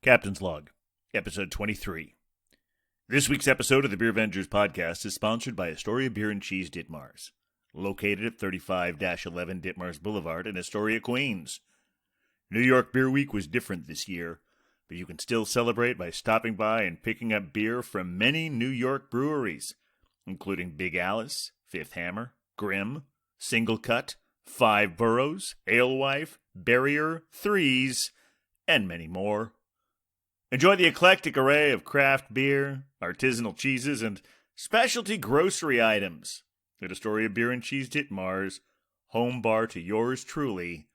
Captain's Log, Episode 23. This week's episode of the Beer Vengers podcast is sponsored by Astoria Beer and Cheese Ditmars, located at 35-11 Ditmars Boulevard in Astoria, Queens. New York Beer Week was different this year, but you can still celebrate by stopping by and picking up beer from many New York breweries, including Big Alice, Fifth Hammer, Grimm, Single Cut, Five Boroughs, Alewife, Barrier, Threes, and many more. Enjoy the eclectic array of craft beer, artisanal cheeses, and specialty grocery items at Astoria Beer and Cheese Ditmars, home bar to yours truly,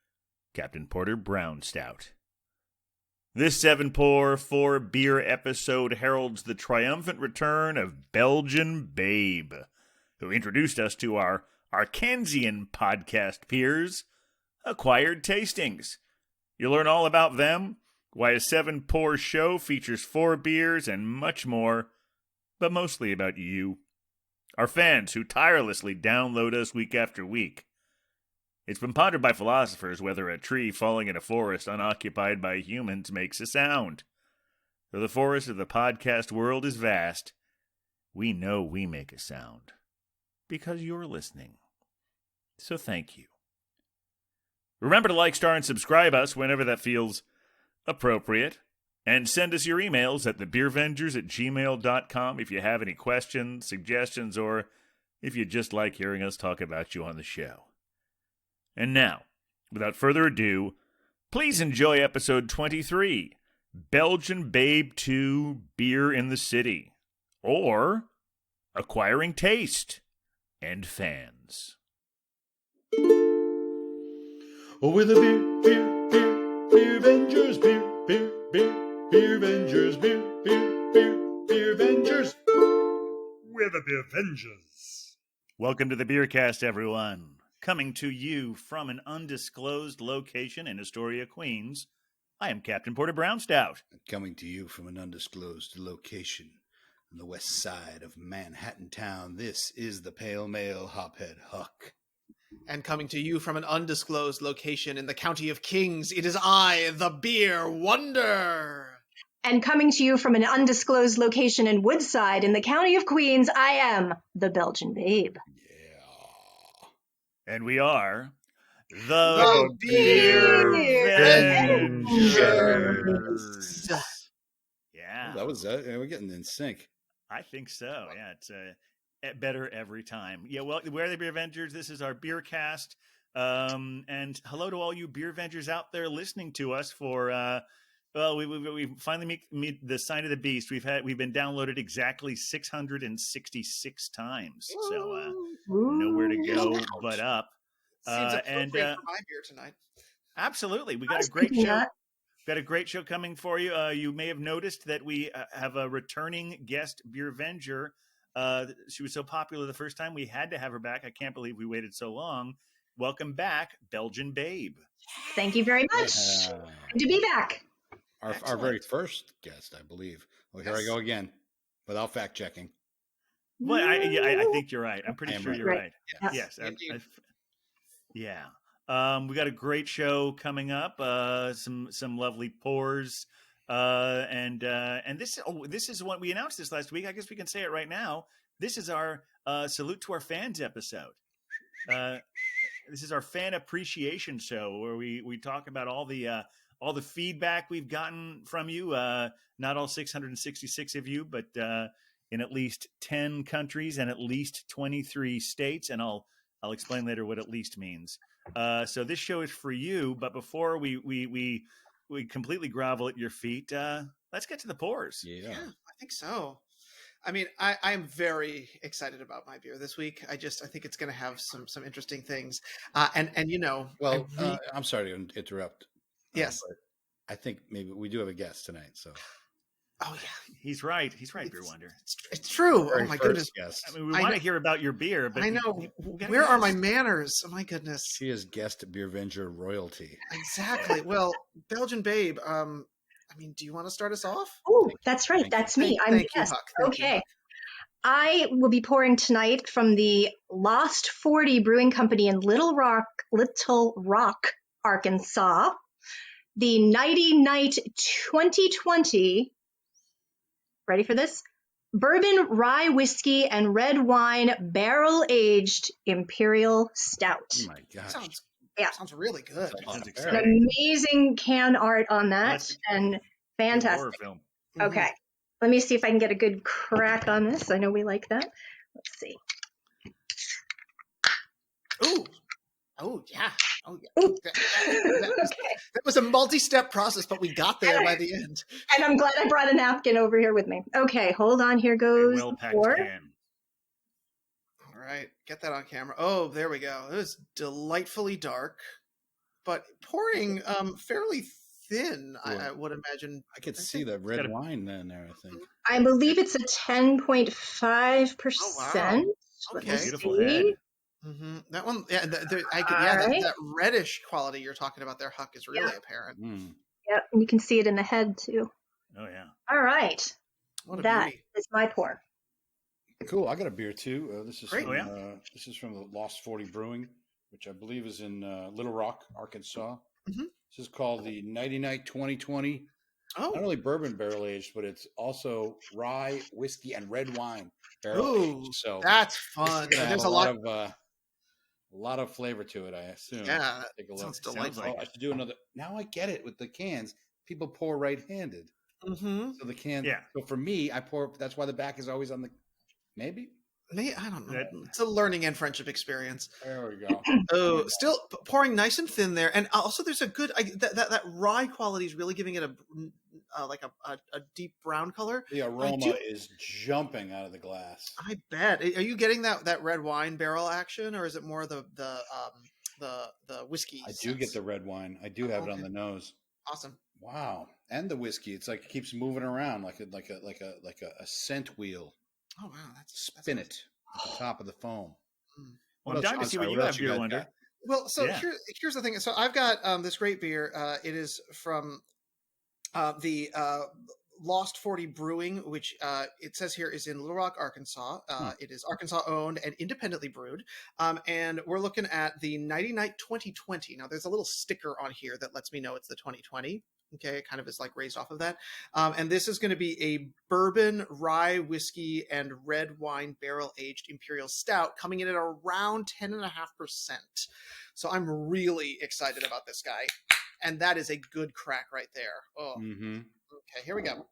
Captain Porter Brown Stout. This 7-pour, 4-beer episode heralds the triumphant return of Belgian Babe, who introduced us to our Arkansian podcast peers, Acquired Tastings. You'll learn all about them, why a 7-pour show features 4 beers, and much more, but mostly about you, our fans who tirelessly download us week after week. It's been pondered by philosophers whether a tree falling in a forest unoccupied by humans makes a sound. Though the forest of the podcast world is vast, we know we make a sound, because you're listening. So thank you. Remember to like, star, and subscribe us whenever that feels appropriate, and send us your emails at thebeervengers@gmail.com if you have any questions, suggestions, or if you just like hearing us talk about you on the show. And now, without further ado, please enjoy episode 23, Belgian Babe 2, Beer in the City, or Acquiring Taste and Fans. Oh, with a beer vengers, beer vengers, beer vengers. We're the beer vengers. Welcome to the Beercast, everyone. Coming to you from an undisclosed location in Astoria, Queens, I am Captain Porter Brown Stout. Coming to you from an undisclosed location on the west side of Manhattan town, this is the Pale Male Hophead Huck. And coming to you from an undisclosed location in the County of Kings, it is I, the Beer Wonder. And coming to you from an undisclosed location in Woodside in the County of Queens, I am the Belgian Babe. Yeah. And we are the Beer Vengers. Yeah. That was that. We're getting in sync. I think so. Yeah, it's better every time. Yeah, well, we're the Beer Vengers. This is our beer cast. And hello to all you beer vengers out there listening to us for, we finally meet the sign of the beast. We've been downloaded exactly 666 times. So, nowhere to go but up. Seems appropriate for my beer tonight. Absolutely. We got a great show. Got a great show coming for you. You may have noticed that we have a returning guest beer venger. She was so popular the first time, we had to have her back. I can't believe we waited so long. Welcome back, Belgian Babe. Thank you very much. Good to be back. Our very first guest, I believe. Well, here I go again, without fact checking. Well, I think you're right. I'm pretty sure you're right. Yes. Yeah. We got a great show coming up. Some lovely pours. And this is what we announced this last week. I guess we can say it right now. This is our salute to our fans episode. This is our fan appreciation show where we talk about all the feedback we've gotten from you. Not all 666 of you, but in at least 10 countries and at least 23 states. And I'll explain later what at least means. So this show is for you. But before we completely grovel at your feet, let's get to the pours. Yeah, I think so. I mean, I'm very excited about my beer this week. I think it's going to have some interesting things. And you know, well, I'm sorry to interrupt. Yes, but I think maybe we do have a guest tonight. So, oh yeah, he's right. Beer Wonder. It's true. Very oh my goodness. Guest. I mean, we want to hear about your beer, but I know. Where are my manners? Oh my goodness. She is guest beer venger royalty. Exactly. Well, Belgian Babe. I mean, do you want to start us off? Oh, that's right. That's me. I'm the guest. Okay. I will be pouring tonight from the Lost 40 Brewing Company in Little Rock, Arkansas. the Nighty Night 2020, ready for this? Bourbon, rye whiskey, and red wine barrel-aged imperial stout. Oh my gosh. Sounds really good. Sounds An exciting. amazing can art on that, and fantastic. Horror film. Okay, let me see if I can get a good crack on this. I know we like that. Let's see. Ooh. Oh, yeah. Oh, yeah. That was a multi-step process, but we got there by the end. And I'm glad I brought a napkin over here with me. Okay, hold on. Here goes A well-packed pour. can. All right, get that on camera. Oh, there we go. It was delightfully dark, but pouring fairly thin, I would imagine. I could see that red wine in there, I think. I believe it's a 10.5%. Oh, wow. Okay. Beautiful head. That one, yeah, Right. that reddish quality you're talking about there, Huck, is really apparent. Yep, and you can see it in the head too. Oh yeah. All right, that beauty. is my pour. Cool. I got a beer too. This is Great. from, this is from the Lost 40 Brewing, which I believe is in Little Rock, Arkansas. This is called the Nighty Night 2020. Not only bourbon barrel aged, but it's also rye, whiskey, and red wine barrel aged. So that's fun. There's a lot of flavor to it, I assume. Yeah, take a look. sounds delightful. I should do another. Now I get it with the cans. People pour right-handed. So the can. Yeah. So for me, I pour. That's why the back is always on the. Maybe. I don't know. It's a learning and friendship experience. There we go. Oh, still pouring nice and thin there, and also there's a good that rye quality is really giving it a deep brown color. The aroma is jumping out of the glass. I bet. Are you getting that red wine barrel action, or is it more the whiskey? I do get the red wine. I do have it on the nose. Awesome. Wow, and the whiskey. It's like it keeps moving around like a scent wheel. Oh wow, spin it at the top of the foam. Well, I'm dying to see what you have, Beer Wonder. Well, so here's the thing. So I've got this great beer. It is from the Lost 40 Brewing, which it says here is in Little Rock, Arkansas. It is Arkansas owned and independently brewed. And we're looking at the Nighty Night 2020. Now, there's a little sticker on here that lets me know it's the 2020. Okay, it kind of is like raised off of that. And this is going to be a bourbon, rye, whiskey, and red wine barrel-aged imperial stout coming in at around 10.5%. So I'm really excited about this guy. And that is a good crack right there. Oh, okay, here we go.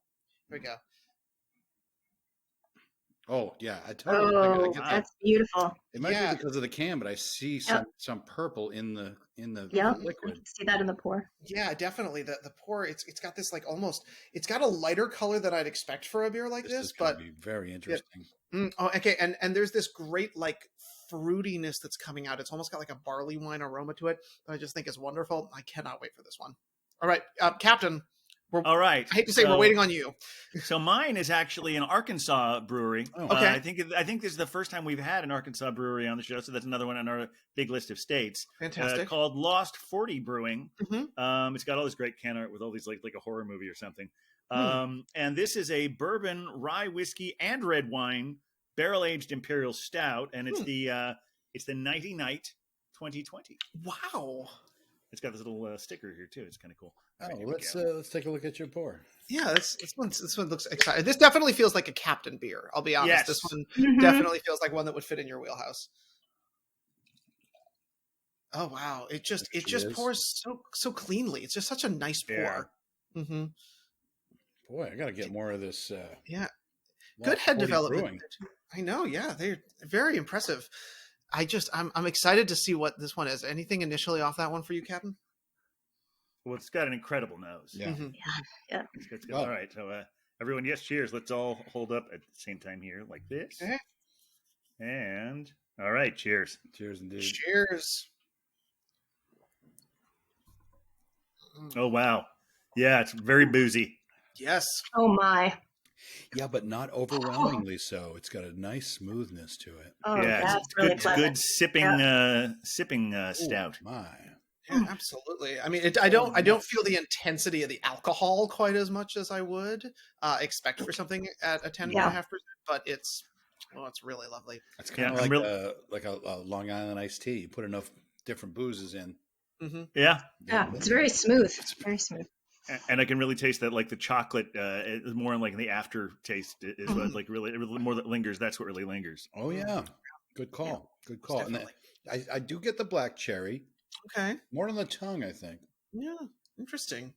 Oh, yeah. I totally I get that. That's beautiful. It might be because of the can, but I see some purple in the liquid. You can see that in the pour. Yeah, definitely. The pour, it's got this like almost, it's got a lighter color than I'd expect for a beer like this, but be very interesting. Okay, and there's this great like fruitiness that's coming out. It's almost got like a barley wine aroma to it that I just think is wonderful. I cannot wait for this one. All right, Captain. All right. I hate to say we're waiting on you. So mine is actually an Arkansas brewery. Okay. I think this is the first time we've had an Arkansas brewery on the show, so that's another one on our big list of states. Fantastic. Called Lost 40 Brewing. It's got all this great can art with all these like a horror movie or something. And this is a bourbon, rye whiskey, and red wine barrel-aged imperial stout, and it's the Nighty Night 2020. Wow. It's got this little sticker here too. It's kind of cool. Right, let's take a look at your pour. Yeah, this one looks exciting. This definitely feels like a Captain beer. I'll be honest. Yes. This one definitely feels like one that would fit in your wheelhouse. Oh wow! It just pours so cleanly. It's just such a nice pour. Yeah. Boy, I got to get more of this. Good head development. Brewing. I know. Yeah, they're very impressive. I'm excited to see what this one is. Anything initially off that one for you, Captain? Well, it's got an incredible nose. Yeah. Yeah. It's good. All right. So everyone, yes, cheers. Let's all hold up at the same time here like this. Okay. And all right, cheers. Cheers indeed. Cheers. Oh, wow. Yeah, it's very boozy. Yes. Oh my. Yeah, but not overwhelmingly so. It's got a nice smoothness to it. Oh, yeah, that's really pleasant. Good sipping stout. My. Yeah, absolutely. I mean, I don't feel the intensity of the alcohol quite as much as I would expect for something at a 10.5%, but it's really lovely. It's kind of like a Long Island iced tea. You put enough different boozes in. Mm-hmm. Yeah. It's very smooth. It's very smooth. And I can really taste that, like the chocolate, is more like the aftertaste is what like really more that lingers. That's what really lingers. Oh yeah, good call. Yeah, good call. And I do get the black cherry. Okay. More on the tongue, I think. Yeah. Interesting.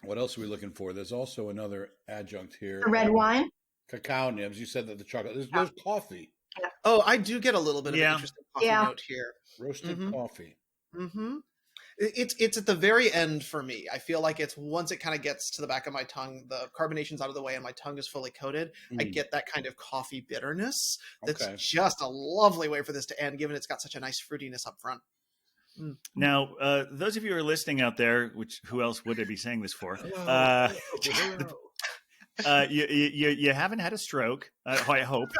What else are we looking for? There's also another adjunct here. Red wine. Cacao nibs. You said that the chocolate. There's coffee. Yeah. Oh, I do get a little bit of an interesting coffee note here. Roasted coffee. Mm-hmm. It's at the very end for me. I feel like it's once it kind of gets to the back of my tongue, the carbonation's out of the way and my tongue is fully coated. I get that kind of coffee bitterness. That's just a lovely way for this to end, given it's got such a nice fruitiness up front. Now, those of you who are listening out there, who else would I be saying this for? You haven't had a stroke. I hope.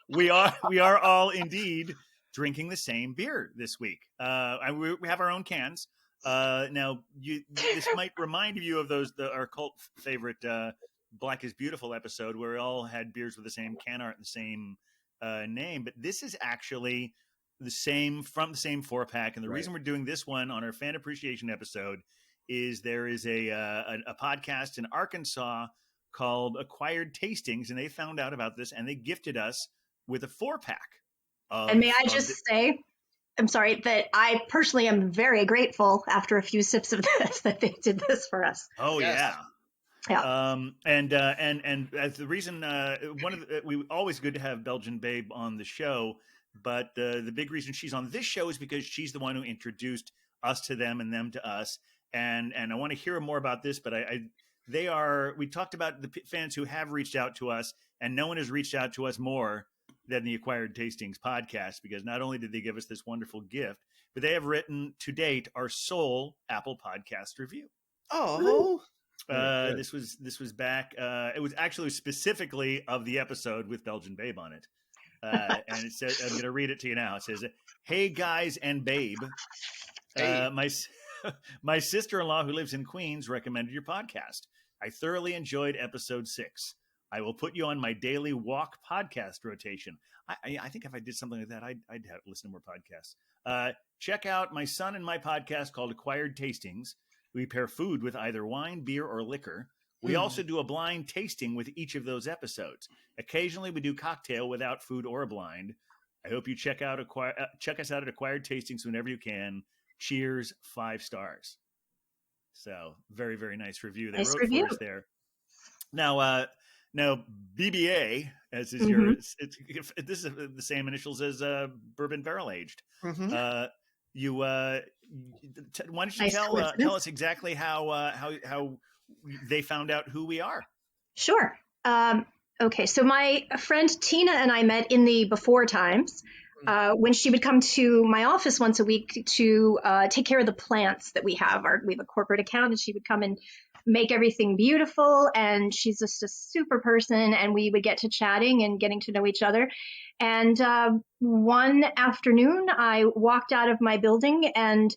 We are all indeed drinking the same beer this week. We have our own cans. Now, this might remind you of our cult favorite Black is Beautiful episode, where we all had beers with the same can art and the same name. But this is actually the same 4-pack. And the reason we're doing this one on our fan appreciation episode is there is a podcast in Arkansas called Acquired Tastings, and they found out about this and they gifted us with a 4-pack. And may I just say, I'm sorry, that I personally am very grateful after a few sips of this that they did this for us. Oh, yes. Yeah. And as the reason, we always good to have Belgian Babe on the show, but the big reason she's on this show is because she's the one who introduced us to them and them to us. And I want to hear more about this, but we talked about the fans who have reached out to us, and no one has reached out to us more than the Acquired Tastings podcast, because not only did they give us this wonderful gift, but they have written to date our sole Apple Podcast review. Oh, this was back. It was actually specifically of the episode with Belgian Babe on it, and it says, I'm going to read it to you now. It says, "Hey guys and Babe, my sister-in-law who lives in Queens recommended your podcast. I thoroughly enjoyed episode 6. I will put you on my daily walk podcast rotation." I think if I did something like that, I'd have listen to more podcasts. Check out my son and my podcast called Acquired Tastings. We pair food with either wine, beer, or liquor. We also do a blind tasting with each of those episodes. Occasionally, we do cocktail without food or a blind. I hope you check us out at Acquired Tastings whenever you can. Cheers, 5 stars. So very, very nice review. They wrote for us there. Now BBA, as is this is the same initials as bourbon barrel aged. Why don't you tell us exactly how they found out who we are? Sure. Okay, so my friend Tina and I met in the before times when she would come to my office once a week to take care of the plants that we have. We have a corporate account, and she would come and make everything beautiful. And she's just a super person, and we would get to chatting and getting to know each other. And one afternoon, I walked out of my building and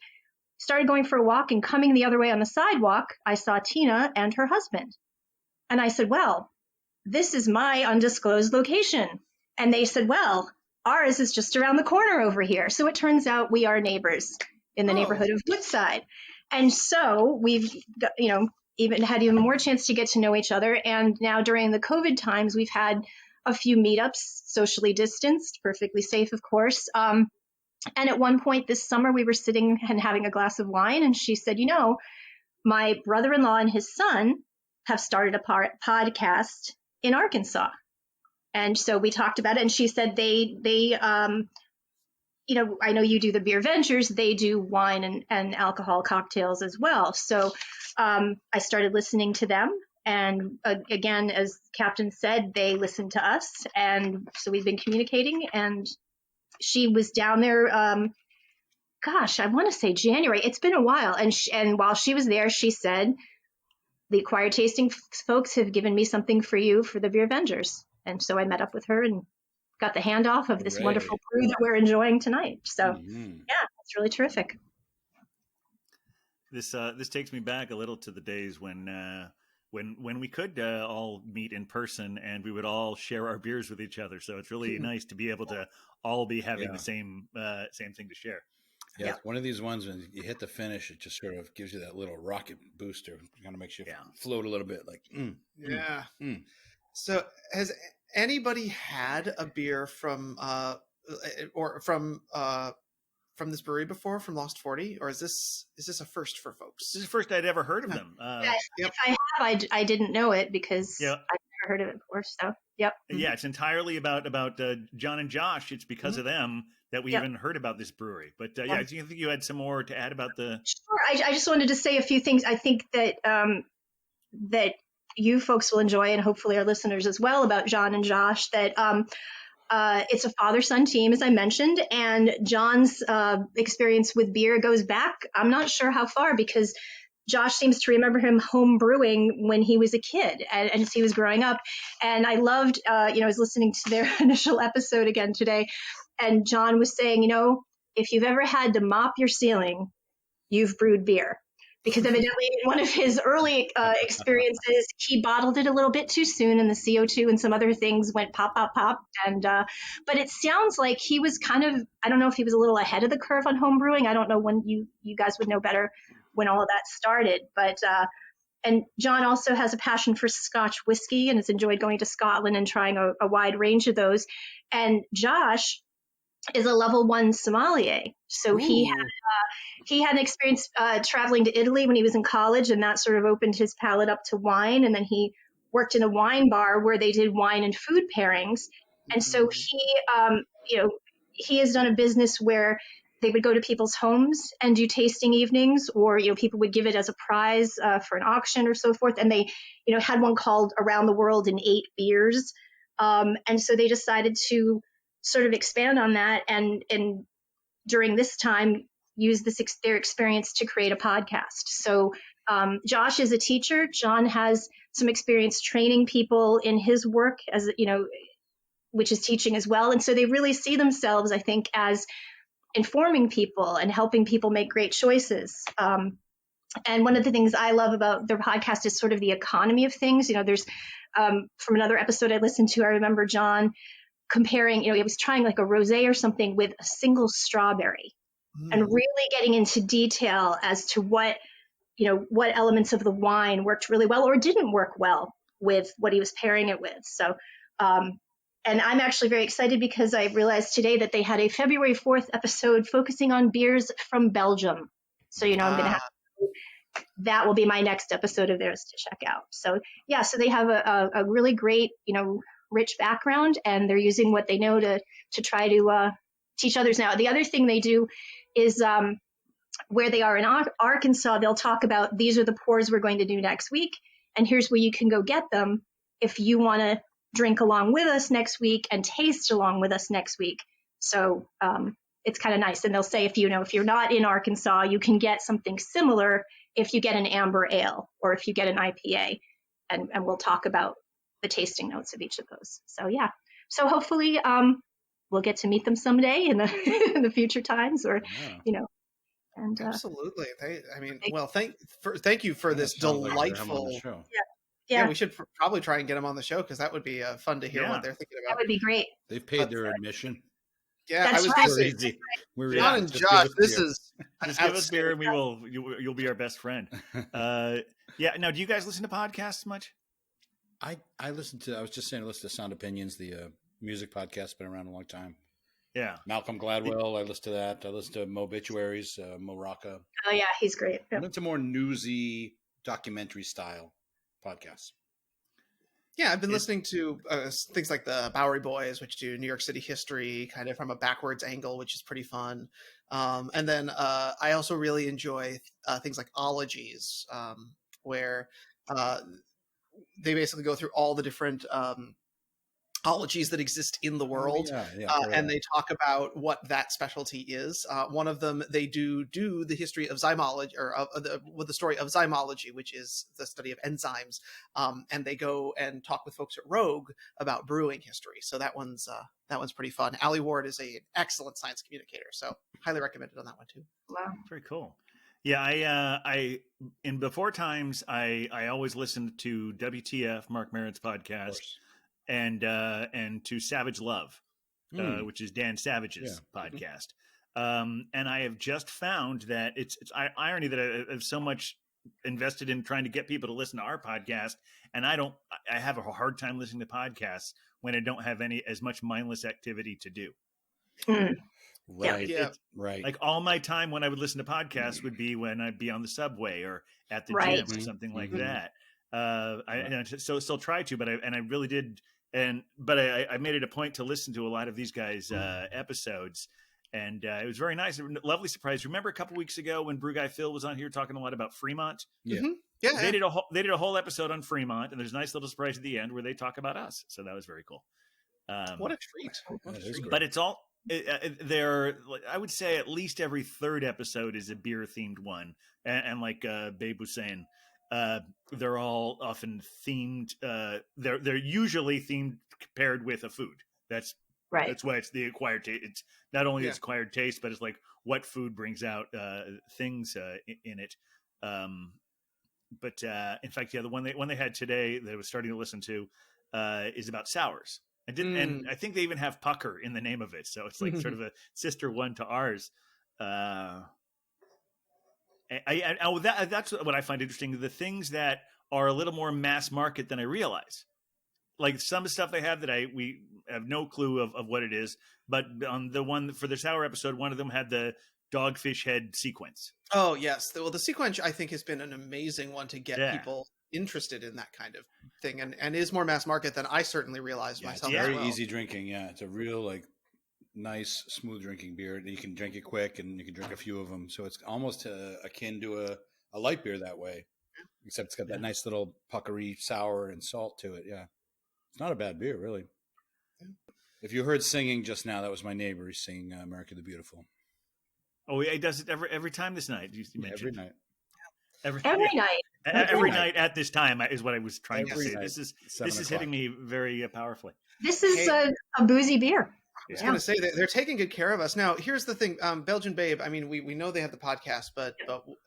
started going for a walk, and coming the other way on the sidewalk, I saw Tina and her husband. And I said, "Well, this is my undisclosed location." And they said, "Well, ours is just around the corner over here." So it turns out we are neighbors in the neighborhood of Woodside. And so we've got, even had even more chance to get to know each other. And now during the COVID times, we've had a few meetups, socially distanced, perfectly safe, of course. And at one point this summer, we were sitting and having a glass of wine, and she said, "My brother-in-law and his son have started a podcast in Arkansas." And so we talked about it, and she said they I know you do the beer ventures, they do wine and alcohol cocktails as well. So I started listening to them. And again, as Captain said, they listened to us. And so we've been communicating, and she was down there, I want to say January. It's been a while. And while she was there, she said, "The Acquired Tasting folks have given me something for you for the Beer Vengers." And so I met up with her and got the handoff of this wonderful brew that we're enjoying tonight. So yeah, it's really terrific. This takes me back a little to the days when we could all meet in person and we would all share our beers with each other. So it's really nice to be able to all be having the same thing to share. Yeah, one of these ones when you hit the finish, it just sort of gives you that little rocket booster. Kind of makes you float a little bit, like So, has anybody had a beer from from this brewery before, from Lost 40, or is this a first for folks? This is the first I'd ever heard of them. If I have, I didn't know it because I've never heard of it before. So, yeah, it's entirely about John and Josh. It's because of them that we even heard about this brewery. But do you think you had some more to add about the? Sure. I just wanted to say a few things. I think that that you folks will enjoy, and hopefully our listeners as well, about John and Josh. That it's a father-son team, as I mentioned, and John's experience with beer goes back, I'm not sure how far, because Josh seems to remember him home brewing when he was a kid and as he was growing up. And I loved, I was listening to their initial episode again today, and John was saying, if you've ever had to mop your ceiling, you've brewed beer. Because evidently in one of his early experiences, he bottled it a little bit too soon, and the CO2 and some other things went pop, pop, pop. And but it sounds like he was kind of, I don't know if he was a little ahead of the curve on home brewing. I don't know when you guys would know better when all of that started. But and John also has a passion for Scotch whiskey and has enjoyed going to Scotland and trying a wide range of those. And Josh is a level 1 sommelier. So he had an experience traveling to Italy when he was in college, and that sort of opened his palate up to wine. And then he worked in a wine bar where they did wine and food pairings. And so he has done a business where they would go to people's homes and do tasting evenings, or, people would give it as a prize for an auction or so forth. And they, had one called Around the World in 8 Beers. And so they decided to sort of expand on that, and during this time use their experience to create a podcast. So Josh is a teacher. John has some experience training people in his work, as which is teaching as well. And so they really see themselves, I think, as informing people and helping people make great choices. And one of the things I love about their podcast is sort of the economy of things. There's from another episode I listened to, I remember John comparing, he was trying like a rosé or something with a single strawberry, and really getting into detail as to what elements of the wine worked really well or didn't work well with what he was pairing it with. So, and I'm actually very excited because I realized today that they had a February 4th episode focusing on beers from Belgium. So, I'm going to have that will be my next episode of theirs to check out. So, so they have a really great, rich background, and they're using what they know to try to teach others. Now, the other thing they do is where they are in Arkansas, they'll talk about, these are the pours we're going to do next week, and here's where you can go get them if you want to drink along with us next week and taste along with us next week. So it's kind of nice. And they'll say, if you're not in Arkansas, you can get something similar if you get an amber ale or if you get an IPA, and we'll talk about the tasting notes of each of those. So so hopefully we'll get to meet them someday in the in the future times, or and absolutely. Thank you for this delightful show. Yeah, we should probably try and get them on the show, because that would be fun to hear what they're thinking about. That would be great. They've paid their admission. Yeah, that's right. John and Josh, this is just give us beer and you'll be our best friend. Now, do you guys listen to podcasts much? I listen to Sound Opinions, the music podcast, been around a long time. Yeah. Malcolm Gladwell, I listen to that. I listen to Mo Obituaries, Mo Rocca. Oh yeah, he's great. I listen to more newsy documentary style podcasts. Yeah, I've been listening to things like the Bowery Boys, which do New York City history kind of from a backwards angle, which is pretty fun. And then I also really enjoy things like ologies, where they basically go through all the different ologies that exist in the world, and they talk about what that specialty is. One of them, they do the history of zymology, or with the story of zymology, which is the study of enzymes, and they go and talk with folks at Rogue about brewing history. So that one's pretty fun. Allie Ward is an excellent science communicator, so highly recommended on that one too. Wow, very cool. Yeah, I in before times I always listened to WTF, Mark Maron's podcast, and to Savage Love, which is Dan Savage's podcast. And I have just found that it's irony that I have so much invested in trying to get people to listen to our podcast, and I have a hard time listening to podcasts when I don't have as much mindless activity to do. Mm. Right. Yeah. Right. Like all my time when I would listen to podcasts would be when I'd be on the subway or at the Right. gym or something like Mhm. that. I still try to, but I really did. But I made it a point to listen to a lot of these guys' episodes. And it was very nice. Lovely surprise. Remember a couple weeks ago when Brew Guy Phil was on here talking a lot about Fremont? Yeah. Mm-hmm. Yeah. They did a whole episode on Fremont, and there's a nice little surprise at the end where they talk about us. So that was very cool. What a treat. That is great. But it's all there. I would say at least every third episode is a beer themed one, and like Babe was saying, they're all often themed. They're usually themed paired with a food. That's Right. That's why it's the acquired taste. It's not only its acquired taste, but it's like what food brings out things in it. But in fact, the one they had today that I was starting to listen to is about sours. And I think they even have pucker in the name of it, so it's like sort of a sister one to ours. That's what I find interesting. The things that are a little more mass market than I realize. Like some of the stuff they have that we have no clue of what it is, but on the one for the sour episode, one of them had the dogfish head sequence. Oh yes, well the sequence I think has been an amazing one to get people interested in that kind of thing, and is more mass market than I certainly realized myself. It's very as well. easy drinking. Yeah, it's a real like nice, smooth drinking beer. You can drink it quick, and you can drink a few of them. So it's almost akin to a light beer that way, except it's got that nice little puckery sour and salt to it. Yeah. It's not a bad beer, really. Yeah. If you heard singing just now, that was my neighbor. He's singing "America the Beautiful." Oh, he does it every time this night. You mentioned. Every night. Every night. Every night at this time is what I was trying to say. Night, This is hitting me very powerfully. This is a boozy beer. I was going to say that they're taking good care of us. Now, here's the thing, Belgian Babe. I mean, we know they have the podcast, but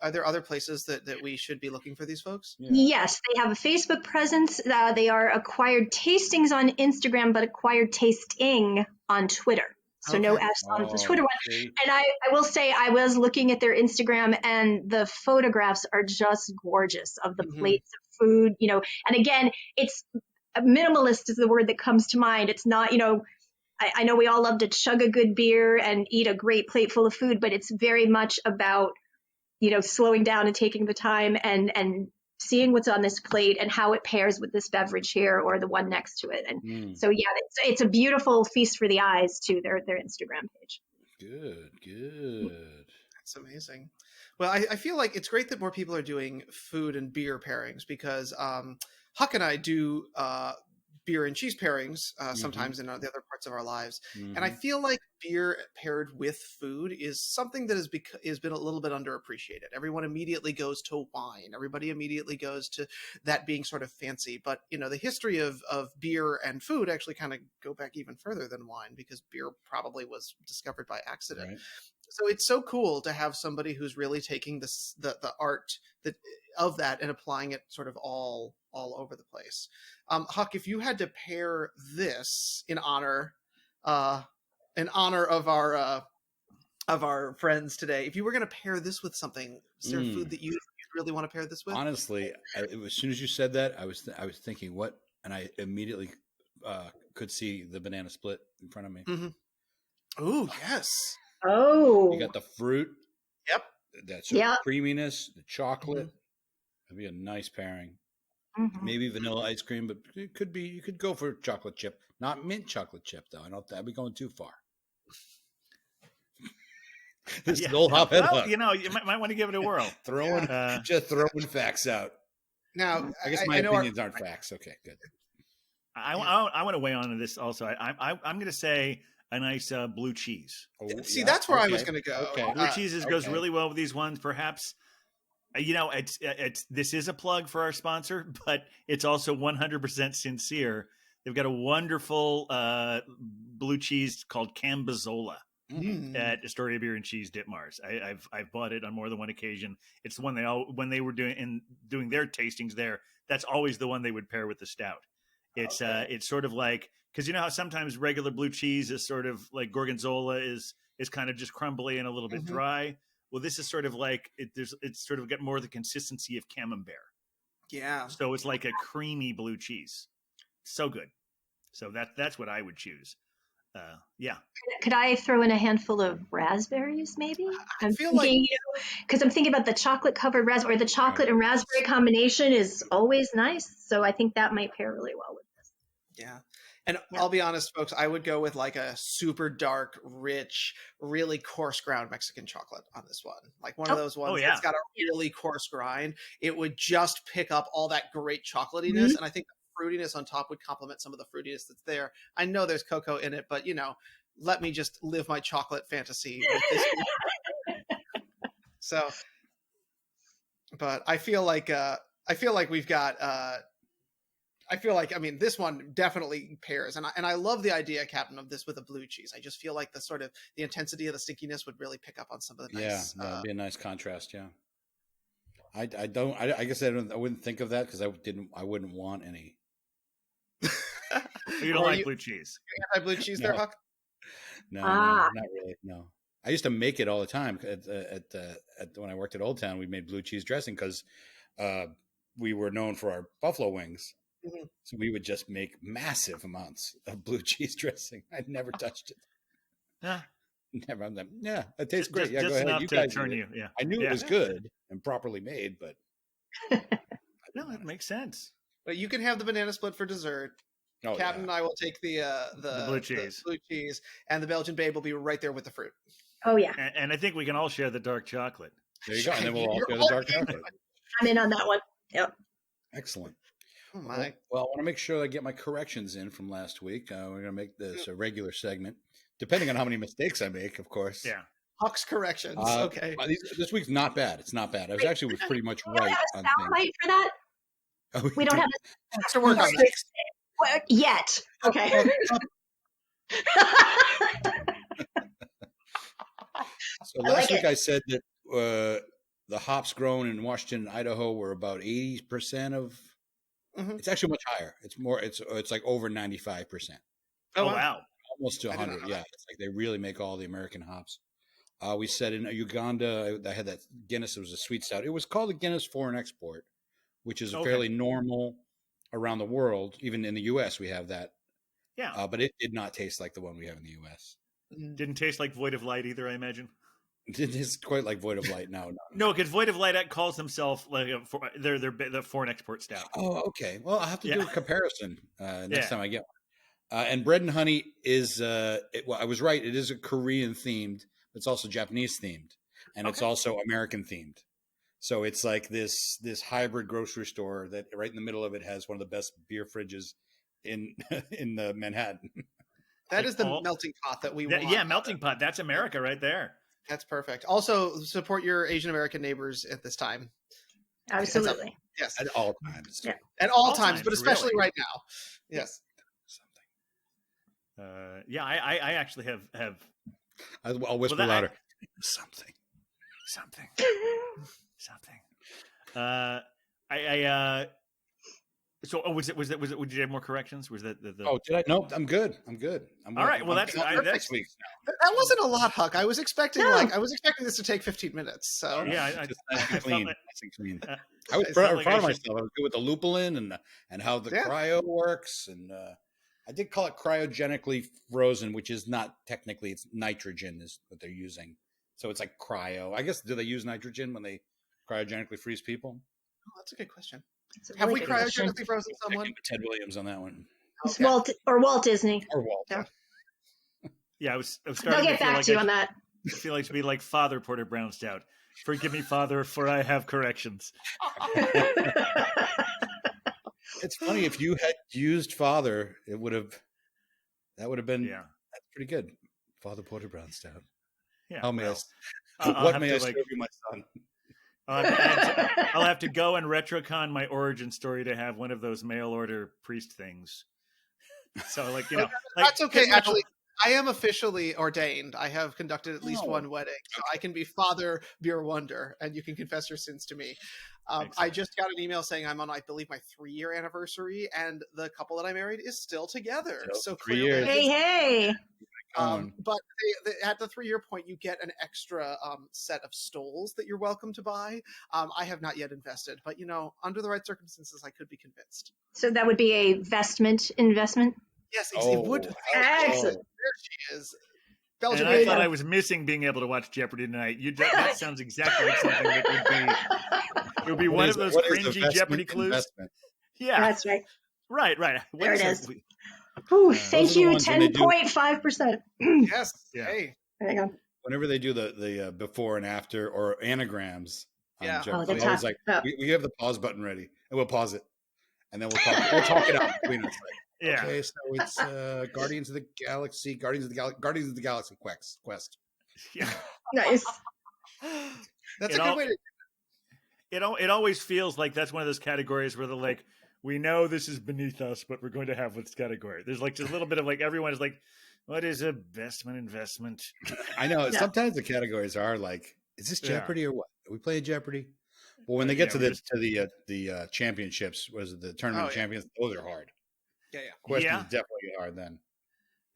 are there other places that we should be looking for these folks? Yeah. Yes, they have a Facebook presence. They are Acquired Tastings on Instagram, but Acquired Tasting on Twitter. So no S on the Twitter one. Okay. And I will say I was looking at their Instagram, and the photographs are just gorgeous of the plates of food, and again, it's minimalist is the word that comes to mind. It's not, I know we all love to chug a good beer and eat a great plate full of food, but it's very much about, slowing down and taking the time and seeing what's on this plate and how it pairs with this beverage here or the one next to it. And so, it's a beautiful feast for the eyes too, their Instagram page. Good. That's amazing. Well, I feel like it's great that more people are doing food and beer pairings because Huck and I do beer and cheese pairings sometimes in the other parts of our lives. And I feel like beer paired with food is something that has been a little bit underappreciated. Everyone immediately goes to wine. Everybody immediately goes to that being sort of fancy. But, the history of beer and food actually kind of go back even further than wine because beer probably was discovered by accident. Right. So it's so cool to have somebody who's really taking the art of that and applying it sort of all over the place. Huck, if you had to pair this in honor of our friends today, if you were going to pair this with something, is there food that you really want to pair this with? Honestly, as soon as you said that, I was thinking what, and I immediately could see the banana split in front of me. Oh yes. Oh, you got the fruit. Yep. That creaminess, the chocolate. That'd be a nice pairing. Maybe vanilla ice cream, but it could be. You could go for chocolate chip, not mint chocolate chip though. I don't. That'd be going too far. This is old hop head. Well, you might want to give it a whirl. Just throwing facts out. Now, I guess my opinions aren't facts. Okay, good. I want to weigh on to this also. I'm going to say a nice blue cheese. See, that's where I was going to go. Okay. Blue cheeses goes really well with these ones. Perhaps, it's this is a plug for our sponsor, but it's also 100% sincere. They've got a wonderful blue cheese called Cambazola at Astoria Beer and Cheese Ditmars. I've bought it on more than one occasion. It's the one when they were doing their tastings there. That's always the one they would pair with the stout. It's sort of like, because you know how sometimes regular blue cheese is sort of like Gorgonzola is is kind of just crumbly and a little bit dry. Well, this is sort of like it's sort of got more of the consistency of camembert. Yeah. So it's like a creamy blue cheese. So good. So that's what I would choose. Yeah. Could I throw in a handful of raspberries, maybe? I feel like, because I'm thinking about the chocolate covered raspberry. The chocolate and raspberry combination is always nice. So I think that might pair really well with this. Yeah. And I'll be honest, folks, I would go with like a super dark, rich, really coarse ground Mexican chocolate on this one. Like one of those ones that's got a really coarse grind. It would just pick up all that great chocolatiness. And I think the fruitiness on top would complement some of the fruitiness that's there. I know there's cocoa in it, but, let me just live my chocolate fantasy with this. So, but I feel like we've got, this one definitely pairs, and I love the idea, Captain, of this with a blue cheese. I just feel like the intensity of the stinkiness would really pick up on some of the nice. Yeah, it'd be a nice contrast. Yeah, I guess I wouldn't think of that because I wouldn't want any. You don't like blue cheese? You anti-blue cheese there, Huck? No, not really. No, I used to make it all the time at when I worked at Old Town. We made blue cheese dressing because we were known for our buffalo wings. So we would just make massive amounts of blue cheese dressing. I'd never touched it. Yeah, never. I'm like, yeah, it tastes great. Just go ahead. enough You to guys turn you. Yeah, I knew it was good and properly made, but no, it makes sense. But you can have the banana split for dessert. Captain and I will take the blue cheese. The blue cheese, and the Belgian babe will be right there with the fruit. Oh yeah, and I think we can all share the dark chocolate. There you go, and then we'll all share the dark chocolate. I'm in on that one. Yep. Excellent. Oh my. Well, I want to make sure I get my corrections in from last week. We're going to make this a regular segment, depending on how many mistakes I make, of course. Yeah. Huck's corrections. Okay. This week's not bad. It's not bad. I was pretty much right on things. For that? Oh, we don't have to work on that. Yet. Okay. So last week I said that the hops grown in Washington and Idaho were about 80% of. It's actually much higher. It's more. It's like over 95%. Oh wow! Almost to 100. Yeah, it's like they really make all the American hops. We said in Uganda, I had that Guinness. It was a sweet stout. It was called a Guinness Foreign Export, which is fairly normal around the world. Even in the U.S., we have that. Yeah. But it did not taste like the one we have in the U.S. Didn't taste like Void of Light either, I imagine. It's quite like Void of Light. No, because Void of Light calls themselves like they're the foreign export stout. Oh, okay. Well, I'll have to do a comparison next time I get one. And Bread and Honey is I was right. It is a Korean themed. It's also Japanese themed, and it's also American themed. So it's like this hybrid grocery store that right in the middle of it has one of the best beer fridges in the Manhattan. That is the melting pot that we want. Yeah, melting pot. That's America right there. That's perfect. Also, support your Asian American neighbors at this time. Absolutely. Yes. At all times. Yeah. At all times, but especially right now. Yes. Something. Yeah, I actually have. I'll whisper louder. Something. So, was it? Did you have more corrections? Was that the? Oh, did I? No, I'm good. All right. Well, that's week. That wasn't a lot, Huck. I was expecting this to take 15 minutes. So yeah, I clean. Clean. I was proud of myself. I was good with the lupulin and how the cryo works, and I did call it cryogenically frozen, which is not technically. It's nitrogen is what they're using, so it's like cryo. I guess do they use nitrogen when they cryogenically freeze people? Oh, that's a good question. Have we cryogenically frozen someone? Ted Williams on that one. Okay. Walt Disney. Or Walt. Yeah, I was starting They'll get back to you on that. I feel like to be like Father Porter Brown Stout. Forgive me, Father, for I have corrections. It's funny, if you had used Father, that would have been that's pretty good. Father Porter Brown Stout. Yeah. What may I serve you, my son? I'll have to go and retrocon my origin story to have one of those mail order priest things. So, that's okay. Actually, I am officially ordained. I have conducted at least one wedding, so I can be Father Beer Wonder, and you can confess your sins to me. I just got an email saying I'm on, I believe, my 3-year anniversary, and the couple that I married is still together. So 3 years. Hey. But at the 3-year point, you get an extra set of stoles that you're welcome to buy. I have not yet invested, but under the right circumstances, I could be convinced. So that would be a investment? Yes, it would. Excellent. There she is. Belgian. And I thought I was missing being able to watch Jeopardy tonight. That sounds exactly like something that would be. It would be one of those cringy Jeopardy clues. Investment? Yeah, that's right. Right. There it is. Ooh, thank you, 10.5%. Yes. Yeah. Hey. There you go. Whenever they do the before and after or anagrams, yeah, Jeopardy, always like we have the pause button ready, and we'll pause it, and then we'll talk it out between us. Yeah. Okay, so it's Guardians of the Galaxy quest. Yeah. Nice. That's a good way to. It always feels like that's one of those categories where they're like, we know this is beneath us, but we're going to have this category. There's like just a little bit of like everyone is like, what is investment? I know. Yeah. Sometimes the categories are like, is this Jeopardy or what? Are we playing Jeopardy? Well, when they get to the championships, was it the tournament champions? Those are hard. Yeah. Questions definitely hard then.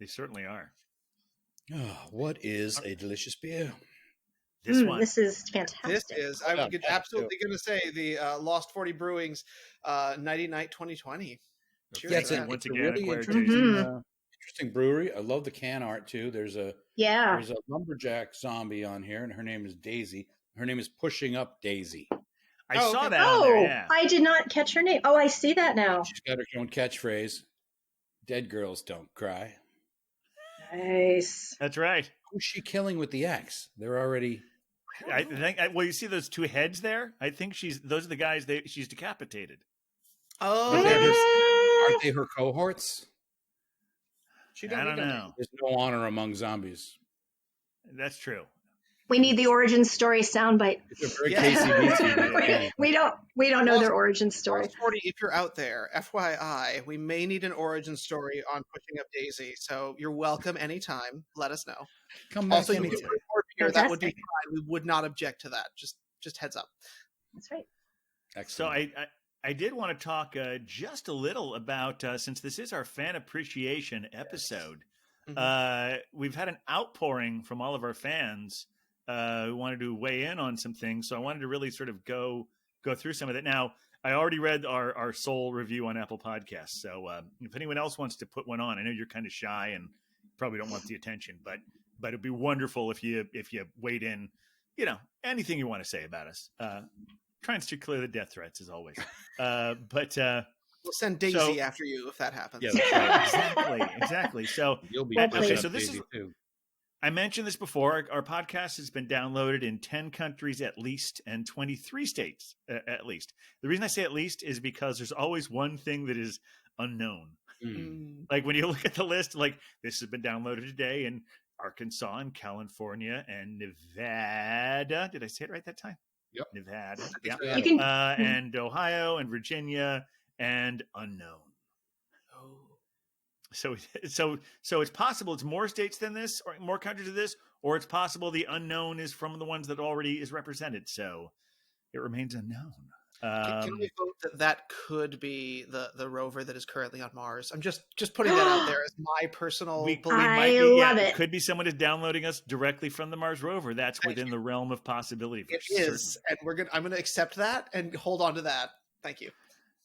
They certainly are. Oh, what is a delicious beer? This one. This is fantastic. This is. I'm absolutely going to say the Lost 40 Brewing's Nighty Night 2020. Cheers. Yeah, once again, really interesting brewery. I love the can art too. There's a lumberjack zombie on here, and her name is Daisy. Her name is Pushing Up Daisy. I saw that on there, yeah. I did not catch her name. Oh, I see that now. She's got her own catchphrase. Dead girls don't cry. Nice. That's right. Who's she killing with the axe? They're already... I think. Well, you see those two heads there? I think those are the guys she's decapitated. Oh. Aren't they her cohorts? I don't know. There's no honor among zombies. That's true. We need the origin story soundbite. It's a very KCB. We don't know their origin story. 40, if you're out there, FYI, we may need an origin story on Pushing Up Daisy. So you're welcome anytime. Let us know. Come back also, anytime. That would be fine. We would not object to that. Just heads up. That's right. Excellent. So I did want to talk just a little about since this is our fan appreciation episode. Yes. We've had an outpouring from all of our fans who wanted to weigh in on some things. So I wanted to really sort of go through some of that. Now, I already read our Soul review on Apple Podcasts. So if anyone else wants to put one on, I know you're kind of shy and probably don't want the attention, but it'd be wonderful if you weighed in, anything you want to say about us. Trying to clear the death threats as always. But we'll send Daisy after you if that happens. Yeah, that's right. Exactly. So you'll be okay. So this Daisy is. Too. I mentioned this before. Our podcast has been downloaded in 10 countries at least and 23 states at least. The reason I say at least is because there's always one thing that is unknown. Like when you look at the list, like this has been downloaded today in Arkansas and California and Nevada. Did I say it right that time? Yep. Nevada. Yeah. You can, and Ohio and Virginia and unknown. So it's possible it's more states than this, or more countries than this, or it's possible the unknown is from the ones that already is represented. So it remains unknown. Can we vote that could be the rover that is currently on Mars? I'm just putting that out there as my personal belief. I love it. It could be someone is downloading us directly from the Mars rover. That's within the realm of possibility. It is, and I'm gonna accept that and hold on to that. Thank you.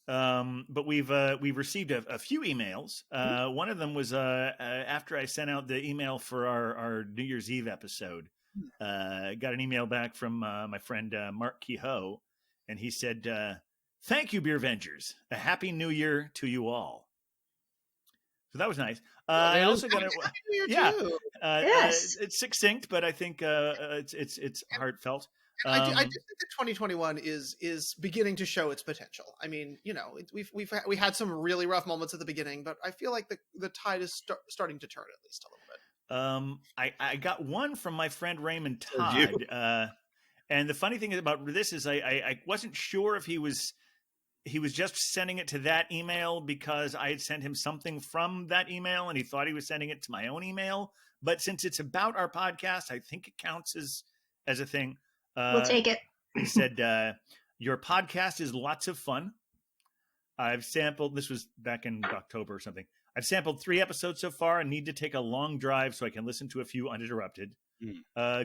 But we've received a few emails. One of them was after I sent out the email for our New Year's Eve episode. Got an email back from my friend Mark Kehoe, and he said, "Thank you, Beer Vengers. A happy New Year to you all." So that was nice. I also got it's succinct, but I think it's heartfelt. I do think that 2021 is beginning to show its potential. I mean, we had some really rough moments at the beginning, but I feel like the tide is starting to turn at least a little bit. I got one from my friend Raymond Todd, and the funny thing about this is I wasn't sure if he was just sending it to that email because I had sent him something from that email, and he thought he was sending it to my own email. But since it's about our podcast, I think it counts as a thing. We'll take it. He said, "Your podcast is lots of fun. I've sampled, this was back in October or something. I've sampled 3 episodes so far and need to take a long drive so I can listen to a few uninterrupted.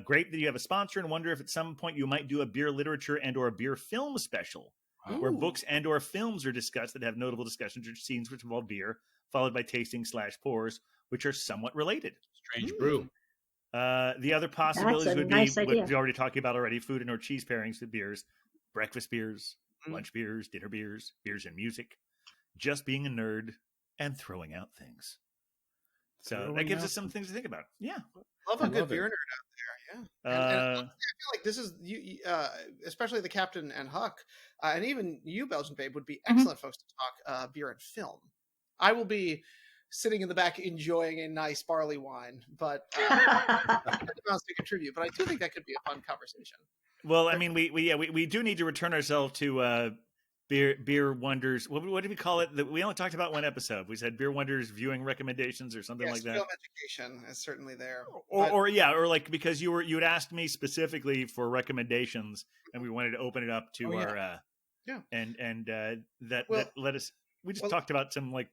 Great that you have a sponsor, and wonder if at some point you might do a beer literature and or beer film special where books and or films are discussed that have notable discussions or scenes which involve beer, followed by tasting/pours, which are somewhat related. Strange brew. The other possibilities would nice be what idea. we're already talking about already: food and or cheese pairings with beers, breakfast beers, lunch beers, dinner beers, beers and music, just being a nerd, and throwing out things. So that gives us some things to think about. Yeah. Love a good beer nerd out there. Yeah. And honestly, I feel like this is you, especially the Captain and Huck, and even you, Belgian Babe, would be excellent folks to talk beer and film. I will be sitting in the back enjoying a nice barley wine, but to contribute. But I do think that could be a fun conversation. Well, I mean, we do need to return ourselves to beer wonders. What did we call it? We only talked about one episode. We said beer wonders viewing recommendations or something like that. Film education is certainly there. Or like, because you had asked me specifically for recommendations, and we wanted to open it up to our that let us. We just talked about some like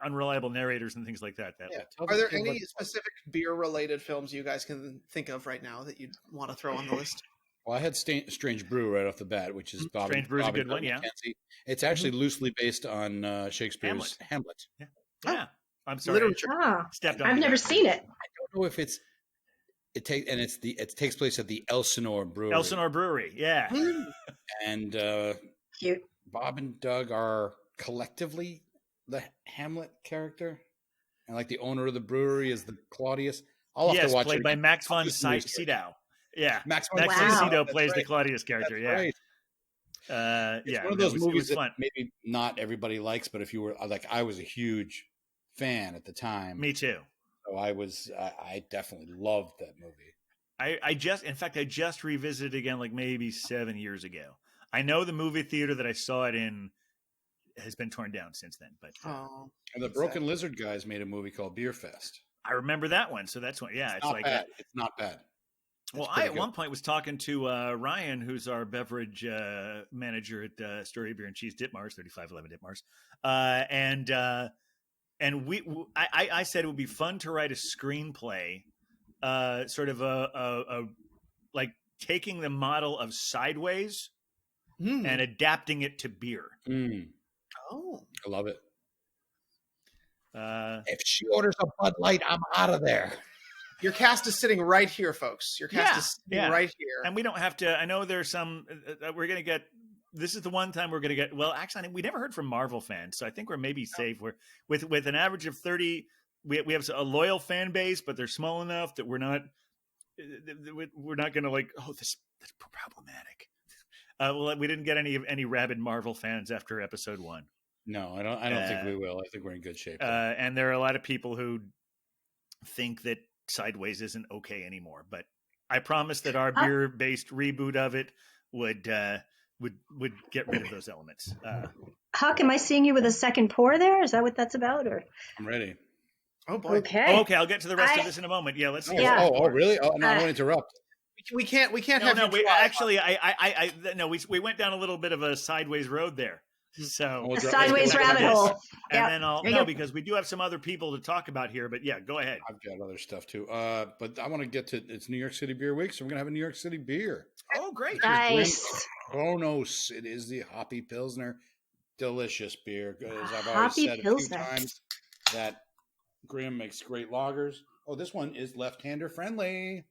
unreliable narrators and things like that. Are there any specific beer related films you guys can think of right now that you'd want to throw on the list? Well, I had Strange Brew right off the bat, which is Strange Brew is a good one, yeah. It's actually loosely based on Shakespeare's Hamlet. Yeah. I'm sorry. Literature. I've never seen it. I don't know if it takes place at the Elsinore Brewery. Elsinore Brewery, yeah. And Cute. Bob and Doug are collectively the Hamlet character, and like the owner of the brewery is the Claudius. I'll have to watch played it by Max von Sydow. Yeah, Max von Sydow plays the Claudius character. That's right. It's one of those movies that fun. maybe not everybody likes, but if you were like, I was a huge fan at the time. Me too. So I definitely loved that movie. I just revisited it again, like maybe 7 years ago. I know the movie theater that I saw it in has been torn down since then, but and the Broken Lizard guys made a movie called Beer Fest. I remember that one. So that's one. Yeah, it's like bad. It's not bad. Well, I at one point was talking to Ryan, who's our beverage manager at Astoria Beer and Cheese Ditmars, 3511 Ditmars, and I said it would be fun to write a screenplay, sort of a like taking the model of Sideways and adapting it to beer. Oh, I love it. If she orders a Bud Light, I'm out of there. Your cast is sitting right here, folks. Your cast is sitting right here. And we don't have to, I know there's some, we're going to get, this is the one time we're going to get, well, actually, we never heard from Marvel fans. So I think we're maybe safe. We're with an average of 30, we have a loyal fan base, but they're small enough that we're not going to like, that's problematic. Well, we didn't get any rabid Marvel fans after episode 1. No, I don't think we will. I think we're in good shape. And there are a lot of people who think that Sideways isn't okay anymore, but I promise that our beer-based reboot of it would get rid of those elements. Huck, am I seeing you with a second pour there? Is that what that's about? Or I'm ready. Oh boy. Okay. Okay, I'll get to the rest of this in a moment. Yeah, let's see. Oh, really? Oh, no, I won't interrupt. We can't have. No, we went down a little bit of a sideways road there. So a sideways rabbit hole. And then because we do have some other people to talk about here, but yeah, go ahead. I've got other stuff too. But I want to get to, it's New York City Beer Week, so we're gonna have a New York City beer. Oh, great. Nice. Kronos. It is the Hoppy Pilsner. Delicious beer. As I've already Hoppy said Pilsner. a few times, that Graham makes great lagers. Oh, this one is left-hander friendly.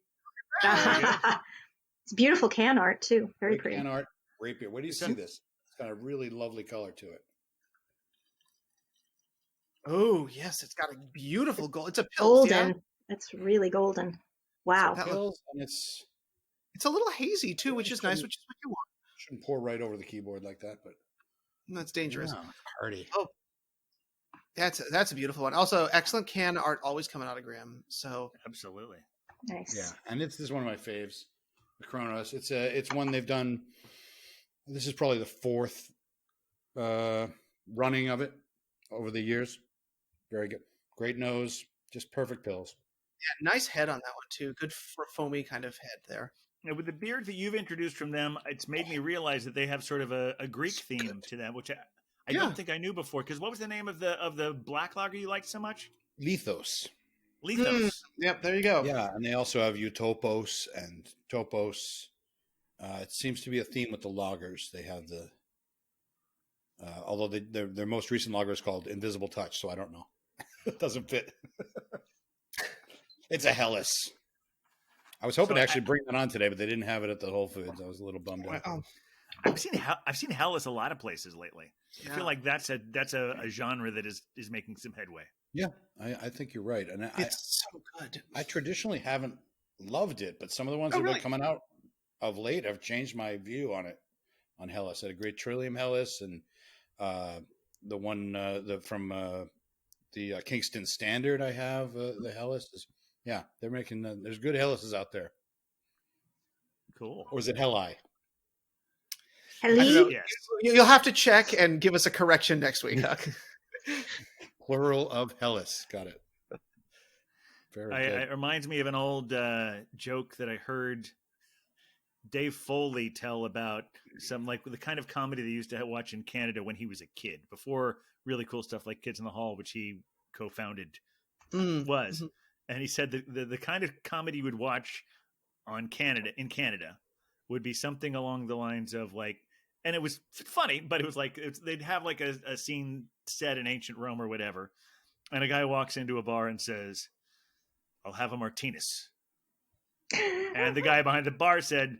It's beautiful can art too. Very Great pretty. can art. Great beer. Where do you see this? It's got a really lovely color to it. Oh yes, it's got a beautiful gold. It's a Pils, Golden. yeah? It's really golden. Wow. Pils, and it's a little hazy too, which is nice, which is what you want. Shouldn't pour right over the keyboard like that, but That's dangerous. no, hearty. Oh, that's a beautiful one. Also, excellent can art always coming out of Graham. So Absolutely. Nice. Yeah, and this is one of my faves. The Kronos. It's one they've done. This is probably the fourth running of it over the years. Very good. Great nose. Just perfect pills. yeah, nice head on that one too. Good foamy kind of head there. Now, with the beer that you've introduced from them, it's made me realize that they have sort of a Greek theme to them, which I don't think I knew before. Because what was the name of the black lager you liked so much? Lethos. Lethos. Yep, there you go. Yeah, and they also have Utopos and Topos. It seems to be a theme with the lagers. They have the, although their most recent lager is called Invisible Touch, so I don't know. It doesn't fit. It's a Helles. I was hoping to actually bring that on today, but they didn't have it at the Whole Foods. I was a little bummed out. Oh, I've seen Helles a lot of places lately. I feel like that's a genre that is making some headway. Yeah, I think you're right, and it's so good. I traditionally haven't loved it, but some of the ones that have been coming out of late have changed my view on it. On Helles, I had a great Trillium Helles, and the one from the Kingston Standard. I have the Helles. They're making there's good Helleses out there. Cool. Or is it Helli? Hello. Yes. You'll have to check and give us a correction next week, Huck. Plural of Helles. Got it. Very good. It reminds me of an old joke that I heard Dave Foley tell about some like the kind of comedy they used to watch in Canada when he was a kid, before really cool stuff like Kids in the Hall, which he co-founded, was. Mm-hmm. And he said that the kind of comedy you would watch in Canada would be something along the lines of like, and it was funny, but it was like they'd have like a scene set in ancient Rome or whatever, and a guy walks into a bar and says, "I'll have a Martinez," and the guy behind the bar said,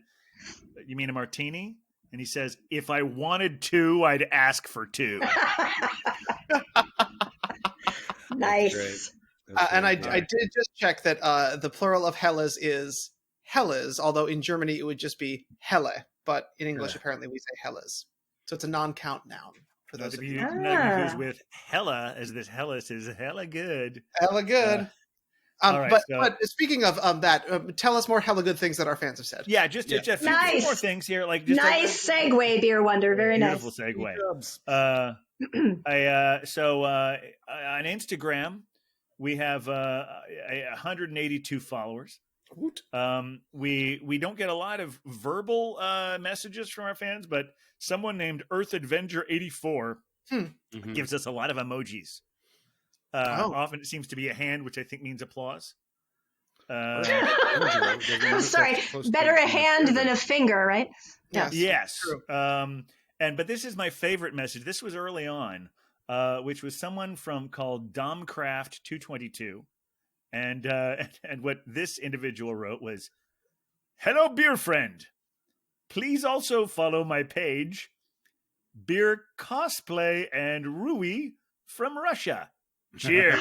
"You mean a martini?" And he says, "If I wanted to, I'd ask for two." Nice. And I did just check that the plural of Helles is Helles, although in Germany it would just be Helle, but in English apparently we say Helles. So it's a non-count noun for those of you. Who's with hella, as this Hellas is hella good. Hella good. Right, but speaking of that, tell us more hella good things that our fans have said. Yeah, just a few more things here. Like just nice segue, Beer Wonder. Very beautiful nice. Segue. On Instagram, we have 182 followers. We don't get a lot of verbal messages from our fans, but someone named Earth Adventure 84 gives us a lot of emojis. Often it seems to be a hand, which I think means applause. Sorry, better a hand than a finger, right? Yes. But this is my favorite message. This was early on, which was someone called Domcraft 222. And what this individual wrote was, "Hello, beer friend. Please also follow my page, Beer Cosplay and Rui from Russia. Cheers."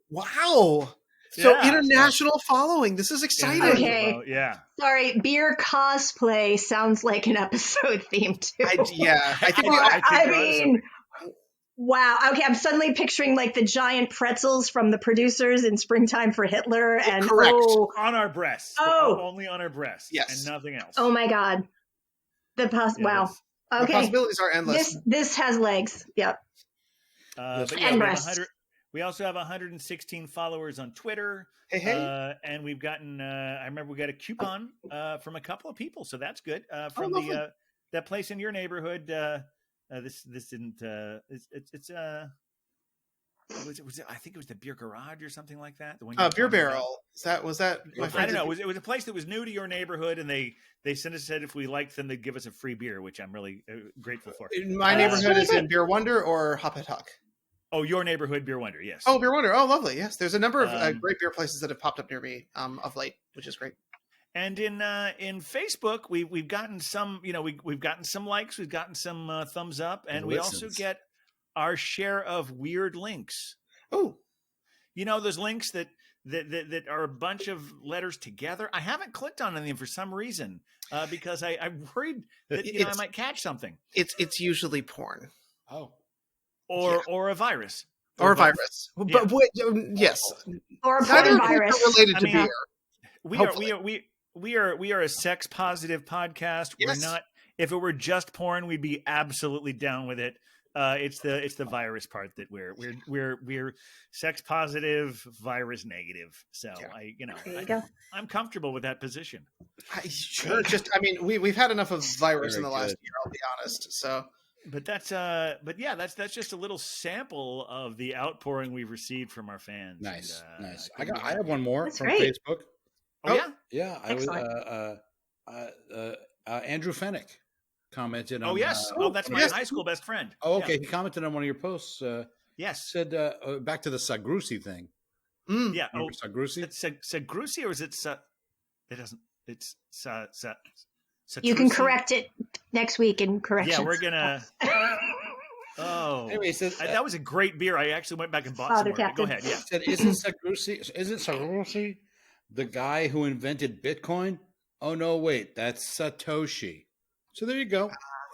Wow. So international following. This is exciting. Okay. Yeah. Sorry, beer cosplay sounds like an episode theme too. I mean, wow. Okay, I'm suddenly picturing like the giant pretzels from the producers in Springtime for Hitler, and correct. On our breasts. Only on our breasts. Yes. And nothing else. Oh my God. Wow. Okay. The possibilities are endless. This has legs. Yep. And breasts. We also have 116 followers on Twitter. Hey. And we've gotten, I remember we got a coupon from a couple of people, so that's good. From that place in your neighborhood. This didn't. It's was it, I think it was the Beer Garage or something like that. The one Beer Barrel. Was that? I don't know. It was a place that was new to your neighborhood, and they said if we liked them, they'd give us a free beer, which I'm really grateful for. My neighborhood is in Beer Wonder or Hoppy Pilsner. Oh, your neighborhood, Beer Wonder, yes. Oh, Beer Wonder. Oh, lovely. Yes, there's a number of great beer places that have popped up near me of late, which is great. And in Facebook, we've gotten some, we've gotten some likes, we've gotten some thumbs up, and we also get our share of weird links. Oh, those links that are a bunch of letters together. I haven't clicked on any for some reason because I'm worried that I might catch something. It's usually porn. Oh. Or a virus. Or a virus. Yeah. But yes. Or a porn virus. Related to beer. We are a sex positive podcast. Yes. We're not. If it were just porn, we'd be absolutely down with it. It's the virus part that we're sex positive, virus negative. So I'm comfortable with that position. Sure. We've had enough of virus in the last year. I'll be honest. So that's just a little sample of the outpouring we've received from our fans. Nice, and, nice. I have one more from great. Facebook. Oh yeah, yeah. Excellent. Andrew Fennick commented on. Oh yes. That's my high school best friend. Oh, okay. Yeah. He commented on one of your posts. Yes. Said back to the Sagrusi thing. Yeah. Remember Sagrusi? It's Sagrusi, or is it? It doesn't. It's You can correct it next week in corrections. Yeah, we're gonna. Oh, anyway, he says, that was a great beer. I actually went back and bought Father some more. Go Captain. ahead. Yeah. Said, Isn't Sagrusi the guy who invented Bitcoin? Oh no, wait, that's Satoshi. So there you go.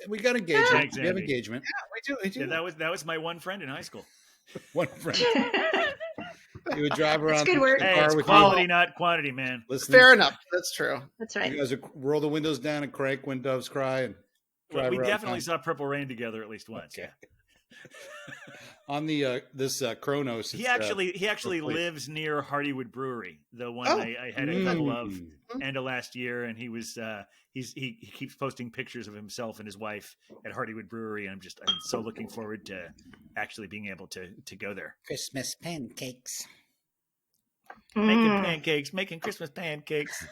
We got engagement. Thanks, we have Andy. engagement. Yeah, we do. Yeah, that was my one friend in high school. One friend. You would drive around good work. the Hey, car it's with quality, you. not quantity, man. Listening. Fair enough. That's true. That's right. You guys would roll the windows down and crank when doves cry and drive We around definitely town. saw Purple Rain together at least once. Okay. Yeah. On the this Kronos. He actually lives near Hardywood Brewery, the one Oh. I had a couple of end of last year, and he was he keeps posting pictures of himself and his wife at Hardywood Brewery, and I'm so looking forward to actually being able to go there. Christmas pancakes. Making Christmas pancakes.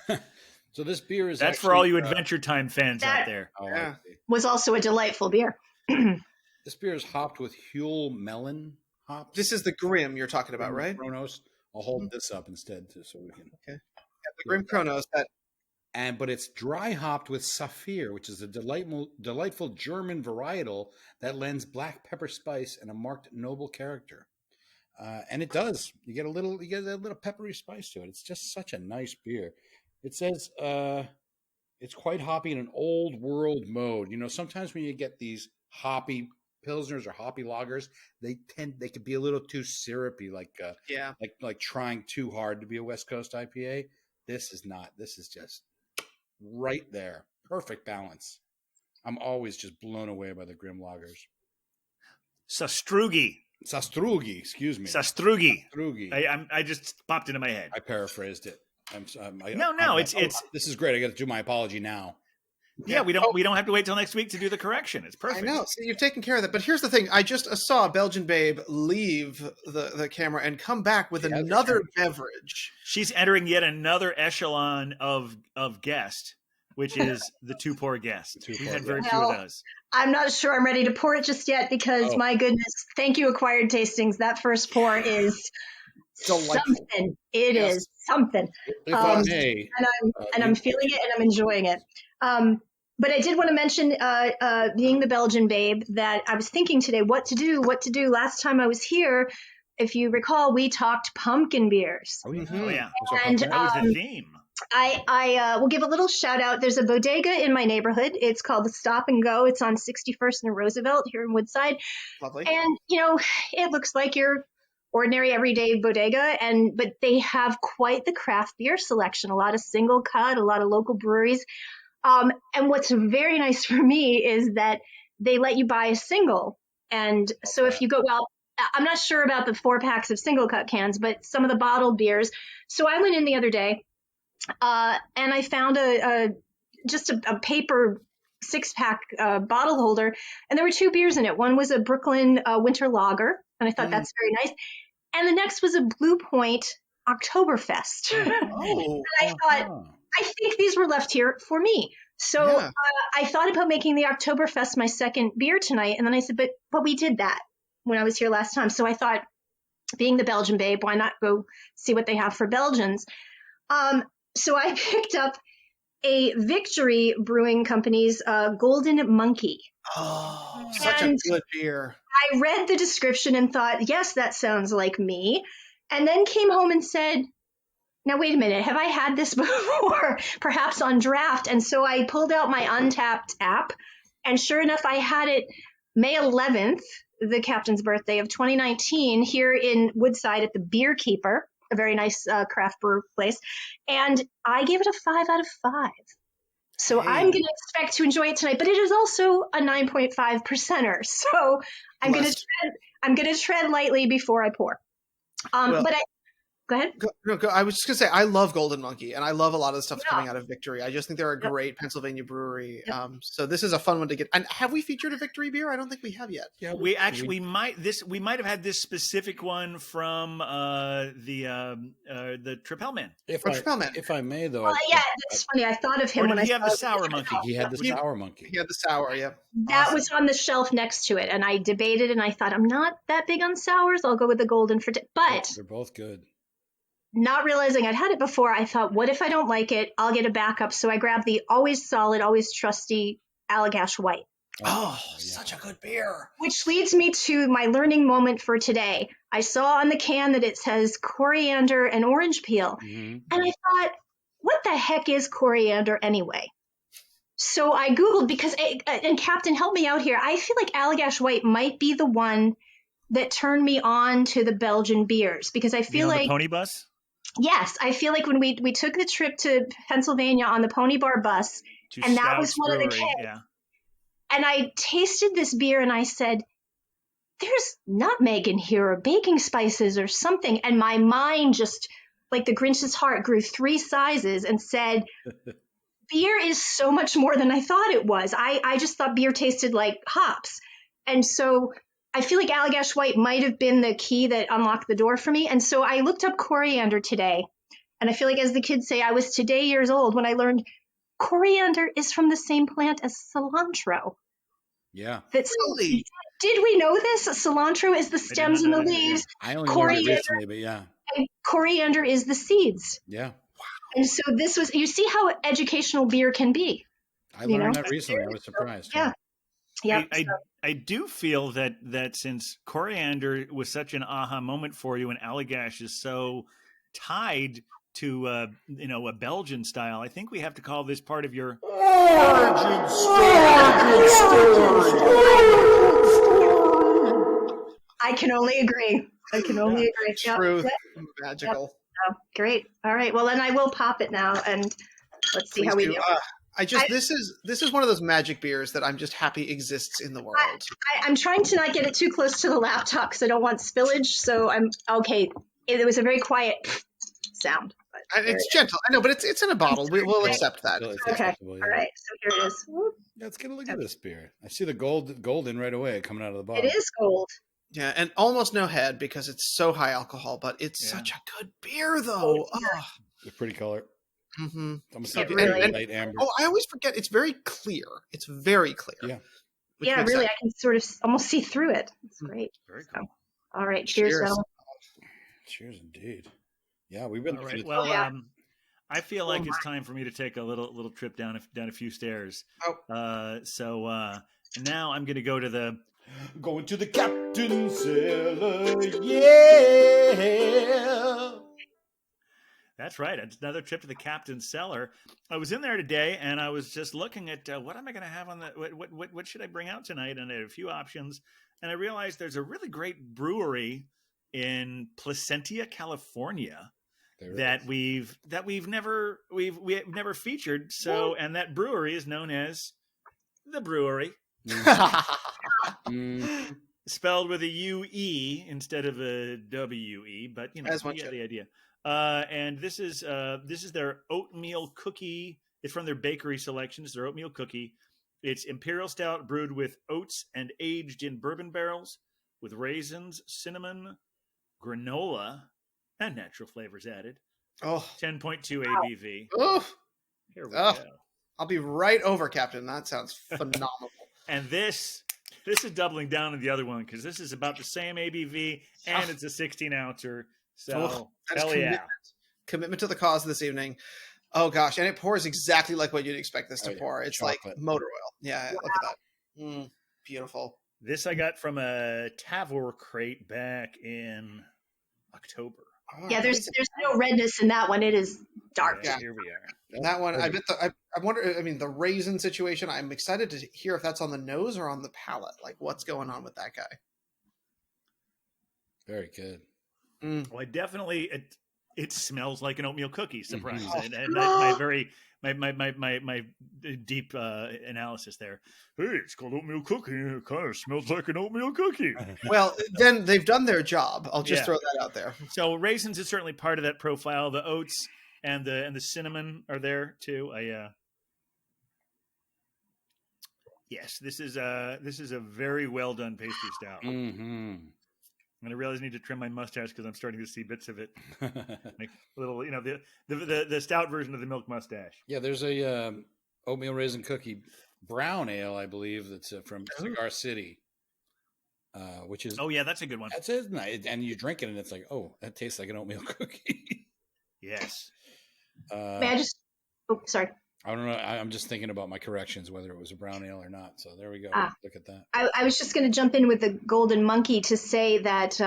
So this beer is That's for all you Adventure Time fans out there. Oh, Yeah. Was also a delightful beer. This beer is hopped with Huell melon hops. This is the Grim you're talking about, right? Kronos. I'll hold this up instead so we can. Okay. Yeah, the Grim Kronos. But it's dry hopped with Saphir, which is a delightful German varietal that lends black pepper spice and a marked noble character. And it does. You get a little peppery spice to it. It's just such a nice beer. It says it's quite hoppy in an old world mode. You know, sometimes when you get these hoppy pilsners or hoppy lagers, they could be a little too syrupy, like trying too hard to be a West Coast IPA. This is not. This is just right there. Perfect balance. I'm always just blown away by the Grim lagers. Sastrugi, excuse me. Sastrugi. Sastrugi. I just popped into my head. I paraphrased it. It's this is great. I got to do my apology now. Yeah, we don't have to wait till next week to do the correction. It's perfect. I know. See, you've taken care of that. But here's the thing. I just saw Belgian Babe leave the camera and come back with another beverage. She's entering yet another echelon of guest, which is the two poor guest. We've had very few of those. I'm not sure I'm ready to pour it just yet because, my goodness, thank you, Acquired Tastings. That first pour is something. It is something. If I may, and I'm feeling it and I'm enjoying it. But I did want to mention, being the Belgian Babe, that I was thinking today what to do. Last time I was here, if you recall, we talked pumpkin beers. Oh yeah. And that was the theme. I will give a little shout out. There's a bodega in my neighborhood. It's called the Stop and Go. It's on 61st and Roosevelt here in Woodside. Lovely. And, it looks like your ordinary everyday bodega, but they have quite the craft beer selection, a lot of single cut, a lot of local breweries. And what's very nice for me is that they let you buy a single. And so if you go, I'm not sure about the 4-packs of single cut cans, but some of the bottled beers. So I went in the other day, and I found just a paper 6-pack bottle holder, and there were 2 beers in it. One was a Brooklyn winter lager, and I thought that's very nice. And the next was a Blue Point Oktoberfest. And I thought, I think these were left here for me. So I thought about making the Oktoberfest my second beer tonight, and then I said, but we did that when I was here last time. So I thought, being the Belgian Babe, why not go see what they have for Belgians? So I picked up a Victory Brewing Company's Golden Monkey. Oh, such a good beer. I read the description and thought, yes, that sounds like me. And then came home and said, now, wait a minute, have I had this before? Perhaps on draft. And so I pulled out my Untapped app. And sure enough, I had it May 11th, the captain's birthday of 2019, here in Woodside at the Beer Keeper, a very nice craft brew place. And I gave it a 5 out of 5. So I'm going to expect to enjoy it tonight, but it is also a 9.5%er. So I'm going to tread lightly before I pour. But Go ahead. Go. I was just gonna say I love Golden Monkey, and I love a lot of the stuff coming out of Victory. I just think they're a great Pennsylvania brewery. So this is a fun one to get. And have we featured a Victory beer? I don't think we have yet. Yeah, we might have had this specific one from the Tripel If I may, though. Well, it's funny. I thought of him when he have the sour monkey. He had the sour monkey. He had the sour. Yeah, that was on the shelf next to it, and I debated, and I thought I'm not that big on sours. I'll go with the golden but they're both good. Not realizing I'd had it before, I thought, what if I don't like it? I'll get a backup. So I grabbed the always solid, always trusty Allagash White. Such a good beer. Which leads me to my learning moment for today. I saw on the can that it says coriander and orange peel. Mm-hmm. And I thought, what the heck is coriander anyway? So I Googled because, and Captain, help me out here. I feel like Allagash White might be the one that turned me on to the Belgian beers because I feel like the pony bus. Yes, I feel like when we took the trip to Pennsylvania on the Pony Bar bus, and that was one of the kids. Yeah. And I tasted this beer and I said, there's nutmeg in here or baking spices or something. And my mind just, like the Grinch's heart, grew 3 sizes and said, beer is so much more than I thought it was. I just thought beer tasted like hops. And so I feel like Allagash White might have been the key that unlocked the door for me. And so I looked up coriander today. And I feel like, as the kids say, I was today years old when I learned coriander is from the same plant as cilantro. Yeah. Really? Did we know this? Cilantro is the stems and the leaves. I only learned it recently, but yeah. And coriander is the seeds. Yeah. Wow. And so this was, you see how educational beer can be. I learned that recently. I was surprised. Yeah. Yeah. I do feel that since coriander was such an aha moment for you, and Allagash is so tied to a Belgian style, I think we have to call this part of your origin story. I can only agree. Agree. Truth. Yep. Magical. Yep. Oh, great. All right. Well, then I will pop it now, and let's see how we do. This is one of those magic beers that I'm just happy exists in the world. I'm trying to not get it too close to the laptop because I don't want spillage. So I'm okay. It was a very quiet sound. It's gentle. I know, but it's in a bottle. We'll accept that. Okay. All right. So here it is. Yeah, let's get a look at this beer. I see the golden right away coming out of the bottle. It is gold. Yeah, and almost no head because it's so high alcohol, but it's such a good beer, though. It's a pretty color. Mm-hmm. Light amber. Oh, I always forget. It's very clear. It's very clear. Yeah. Really, I can sort of almost see through it. It's great. Very cool. All right. Cheers, gentlemen. Cheers, indeed. Yeah, we've been. All right. Well, I feel like it's time for me to take a little trip down a few stairs. So now I'm going to go to going to the captain's cellar. Yeah. That's right. It's another trip to the captain's cellar. I was in there today, and I was just looking at what am I going to have on the what should I bring out tonight, and I had a few options, and I realized there's a really great brewery in Placentia, California, that we've never featured. So, and that brewery is known as the Brewery, spelled with a UE instead of a WE, but you get the idea. And this is their oatmeal cookie. It's from their bakery selection. It's their oatmeal cookie. It's imperial stout brewed with oats and aged in bourbon barrels with raisins, cinnamon, granola, and natural flavors added. 10.2 ABV. Here we go. I'll be right over, Captain. That sounds phenomenal. And this is doubling down on the other one because this is about the same ABV and it's a 16-ouncer. So, hell yeah. Commitment to the cause this evening. Oh, gosh. And it pours exactly like what you'd expect this to pour. It's chocolate. Like motor oil. Yeah, look at that. Beautiful. This I got from a Tavor crate back in October. Yeah, there's no redness in that one. It is dark. Yeah, here we are. That one, I wonder, I mean, the raisin situation, I'm excited to hear if that's on the nose or on the palate. Like, what's going on with that guy? Very good. Well, I definitely, It smells like an oatmeal cookie. Surprise! Mhm. And that's my deep analysis there. Hey, it's called oatmeal cookie. It kind of smells like an oatmeal cookie. Well, then they've done their job. I'll just Yeah. throw that out there. So raisins is certainly part of that profile. The oats and the cinnamon are there too. Yes, this is a very well done pastry stout. Mm-hmm. And I realize I need to trim my mustache because I'm starting to see bits of it. Make a little, the stout version of the milk mustache. Yeah, there's a oatmeal raisin cookie brown ale, I believe, that's from Cigar City, which is That's a good one. that's it, and you drink it and it's like, oh, that tastes like an oatmeal cookie. Yes. May I just? Oh, sorry. I don't know. I'm just thinking about my corrections, whether it was a brown ale or not. So there we go. Look at that. I was just going to jump in with the Golden Monkey to say that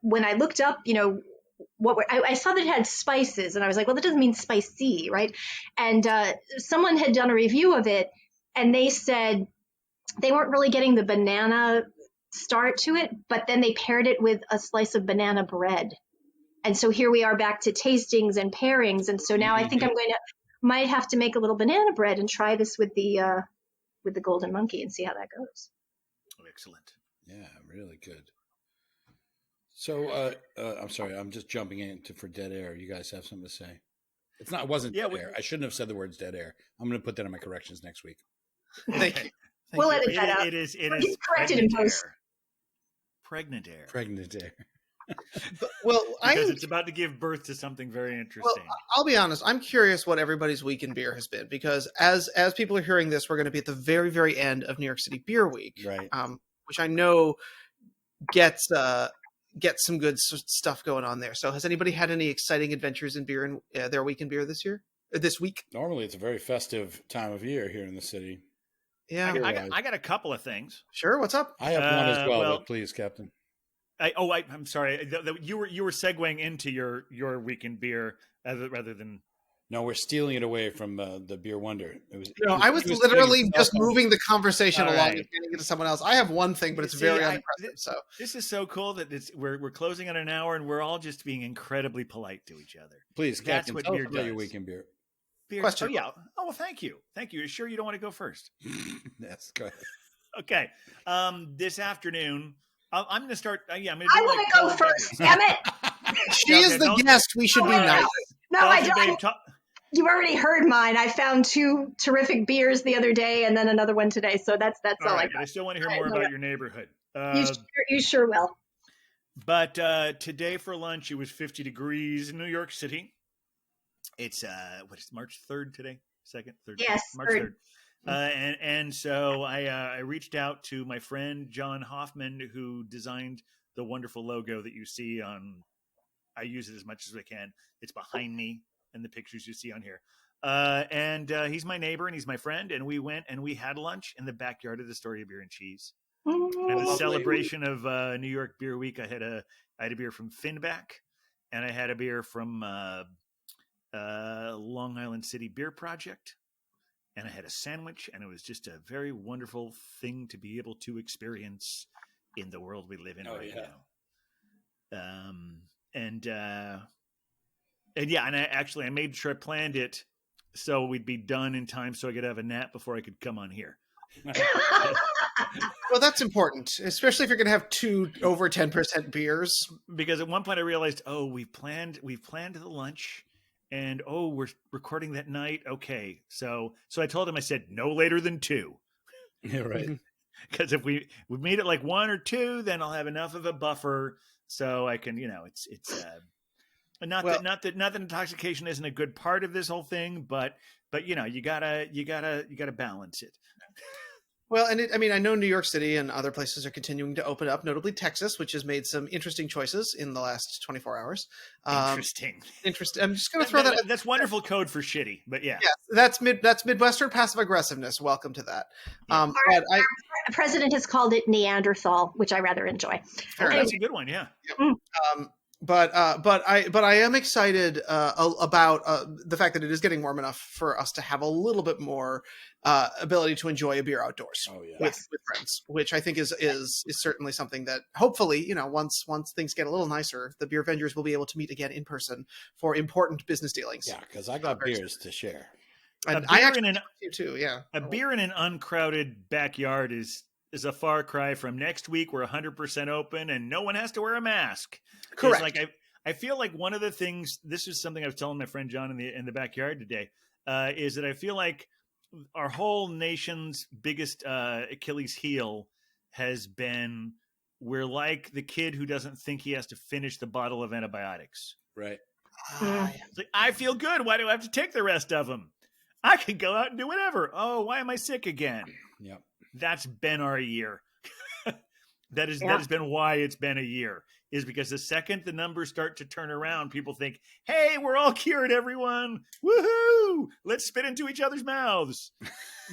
when I looked up, I saw that it had spices, and I was like, well, that doesn't mean spicy, right? And someone had done a review of it, and they said they weren't really getting the banana start to it, but then they paired it with a slice of banana bread. And so here we are back to tastings and pairings. And so now I think might have to make a little banana bread and try this with the Golden Monkey and see how that goes. Oh, excellent. Yeah, really good. So I'm sorry, I'm just jumping into for dead air. You guys have something to say? It wasn't dead air. I shouldn't have said the words dead air. I'm going to put that in my corrections next week. Thank you. We'll edit that out. It is corrected in post. Pregnant air. Pregnant air. Well, because it's about to give birth to something very interesting. Well, I'll be honest. I'm curious what everybody's week in beer has been, because as people are hearing this, we're going to be at the very, very end of New York City Beer Week, right? Which I know gets some good stuff going on there. So, has anybody had any exciting adventures in beer in their week in beer this week? Normally, it's a very festive time of year here in the city. Yeah, I got a couple of things. Sure, what's up? I have one as well, but please, Captain. I'm sorry. You were segueing into your week in beer rather than. No, we're stealing it away from the Beer Wonder. I was literally just moving the conversation along and getting it to someone else. I have one thing, but it's very unimpressive. So this is so cool that we're closing on an hour and we're all just being incredibly polite to each other. Please, that's Captain, what tell beer us about does. your week in beer. Question. Oh yeah. Oh well, thank you. Sure, you don't want to go first? Yes, go ahead. Okay. This afternoon. I'm going to start. I'm going to. I want to go first. Damn it! She is the guest. We should be nice. No, I don't. You already heard mine. I found 2 terrific beers the other day, and then another one today. So that's all I got. I still want to hear more about your neighborhood. You sure will. But today for lunch, it was 50 degrees in New York City. It's March 3rd today? 2nd, 3rd? Yes, March 3rd. And so I reached out to my friend John Hoffman, who designed the wonderful logo that you see on. I use it as much as I can. It's behind me in the pictures you see on here. And he's my neighbor and he's my friend. And we went and we had lunch in the backyard of the Story of Beer and Cheese. And in the celebration of New York Beer Week, I had a beer from Finback, and I had a beer from Long Island City Beer Project. And I had a sandwich, and it was just a very wonderful thing to be able to experience in the world we live in now. And I made sure I planned it so we'd be done in time so I could have a nap before I could come on here. Well, that's important, especially if you're going to have 2 over 10% beers. Because at one point I realized, we've planned the lunch. And we're recording that night. Okay, so I told him, I said no later than 2. Yeah, right. Because if we made it like 1 or 2, then I'll have enough of a buffer so I can, it's not that intoxication isn't a good part of this whole thing, but you gotta balance it. Well, and I know New York City and other places are continuing to open up, notably Texas, which has made some interesting choices in the last 24 hours. Interesting. I'm just going to throw that. That's wonderful code for shitty, but yeah. Yes, that's Midwestern passive aggressiveness. Welcome to that. Our president has called it Neanderthal, which I rather enjoy. That's a good one, yeah. But I am excited about the fact that it is getting warm enough for us to have a little bit more ability to enjoy a beer outdoors with friends, which I think is certainly something that hopefully, once things get a little nicer, the Beer Vengers will be able to meet again in person for important business dealings. Yeah, because I got beers to share. And I actually you too. Yeah, a beer in an uncrowded backyard is a far cry from next week we're 100% open and no one has to wear a mask. Correct. Like I feel like one of the things, this is something I was telling my friend John in the backyard today, is that I feel like our whole nation's biggest Achilles heel has been, we're like the kid who doesn't think he has to finish the bottle of antibiotics. Right. It's like, I feel good. Why do I have to take the rest of them? I could go out and do whatever. Oh, why am I sick again? Yep. That's been our year. That has been why it's been a year, is because the second the numbers start to turn around, people think, hey, we're all cured, everyone. Woohoo! Let's spit into each other's mouths.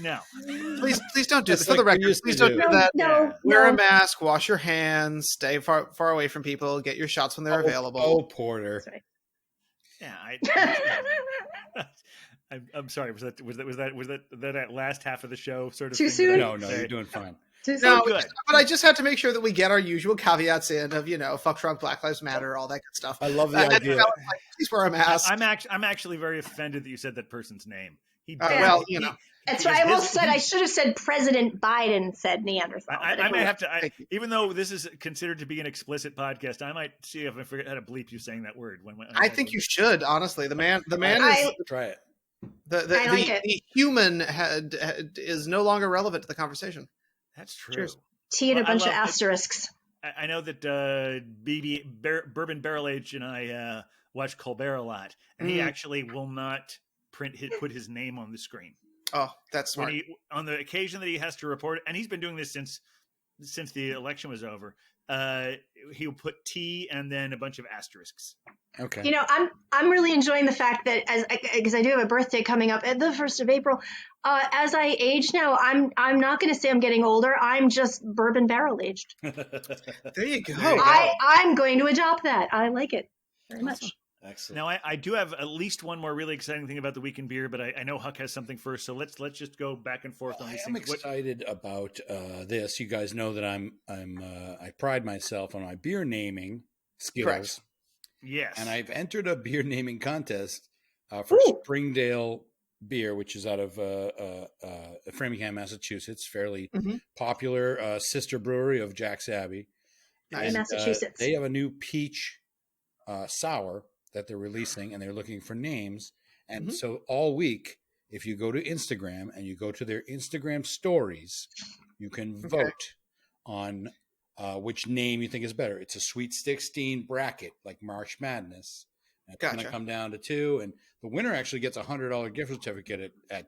No. Please don't do this. For the record, please don't do that. No. Wear a mask, wash your hands, stay far away from people, get your shots when they're available. Oh, Porter. Yeah, I'm sorry. Was that last half of the show sort of too thing? soon? No, you're doing fine. No, good. But I just had to make sure that we get our usual caveats in of fuck Trump, Black Lives Matter, all that good stuff. I love the idea. Please wear a mask. I'm actually very offended that you said that person's name. That's right. I almost said I should have said President Biden said Neanderthal. I might have to. Even though this is considered to be an explicit podcast, I might see if I forget how to bleep you saying that word. I think you should. Honestly, the man is. Try it. The human is no longer relevant to the conversation. That's true. Cheers. T and a bunch of asterisks. I know that Bourbon Barrel Age and I watch Colbert a lot, and he actually will not put his name on the screen. Oh, that's smart. On the occasion that he has to report it, and he's been doing this since the election was over, he'll put T and then a bunch of asterisks. Okay. I'm really enjoying the fact that because I do have a birthday coming up at the 1st of April. As I age now, I'm not going to say I'm getting older. I'm just bourbon barrel aged. There you go. I'm going to adopt that. I like it very much. Excellent. Now I do have at least one more really exciting thing about the week in beer, but I know Huck has something first, so let's just go back and forth on these things. I'm excited about this. You guys know that I pride myself on my beer naming skills. Correct. Yes. And I've entered a beer naming contest for Springdale Beer, which is out of Framingham, Massachusetts, fairly popular sister brewery of Jack's Abbey. In Massachusetts. They have a new peach sour that they're releasing, and they're looking for names. And so all week, if you go to Instagram and you go to their Instagram stories, you can vote on which name you think is better. It's a Sweet 16 bracket, like March Madness. It's going to come down to 2, and the winner actually gets a $100 gift certificate at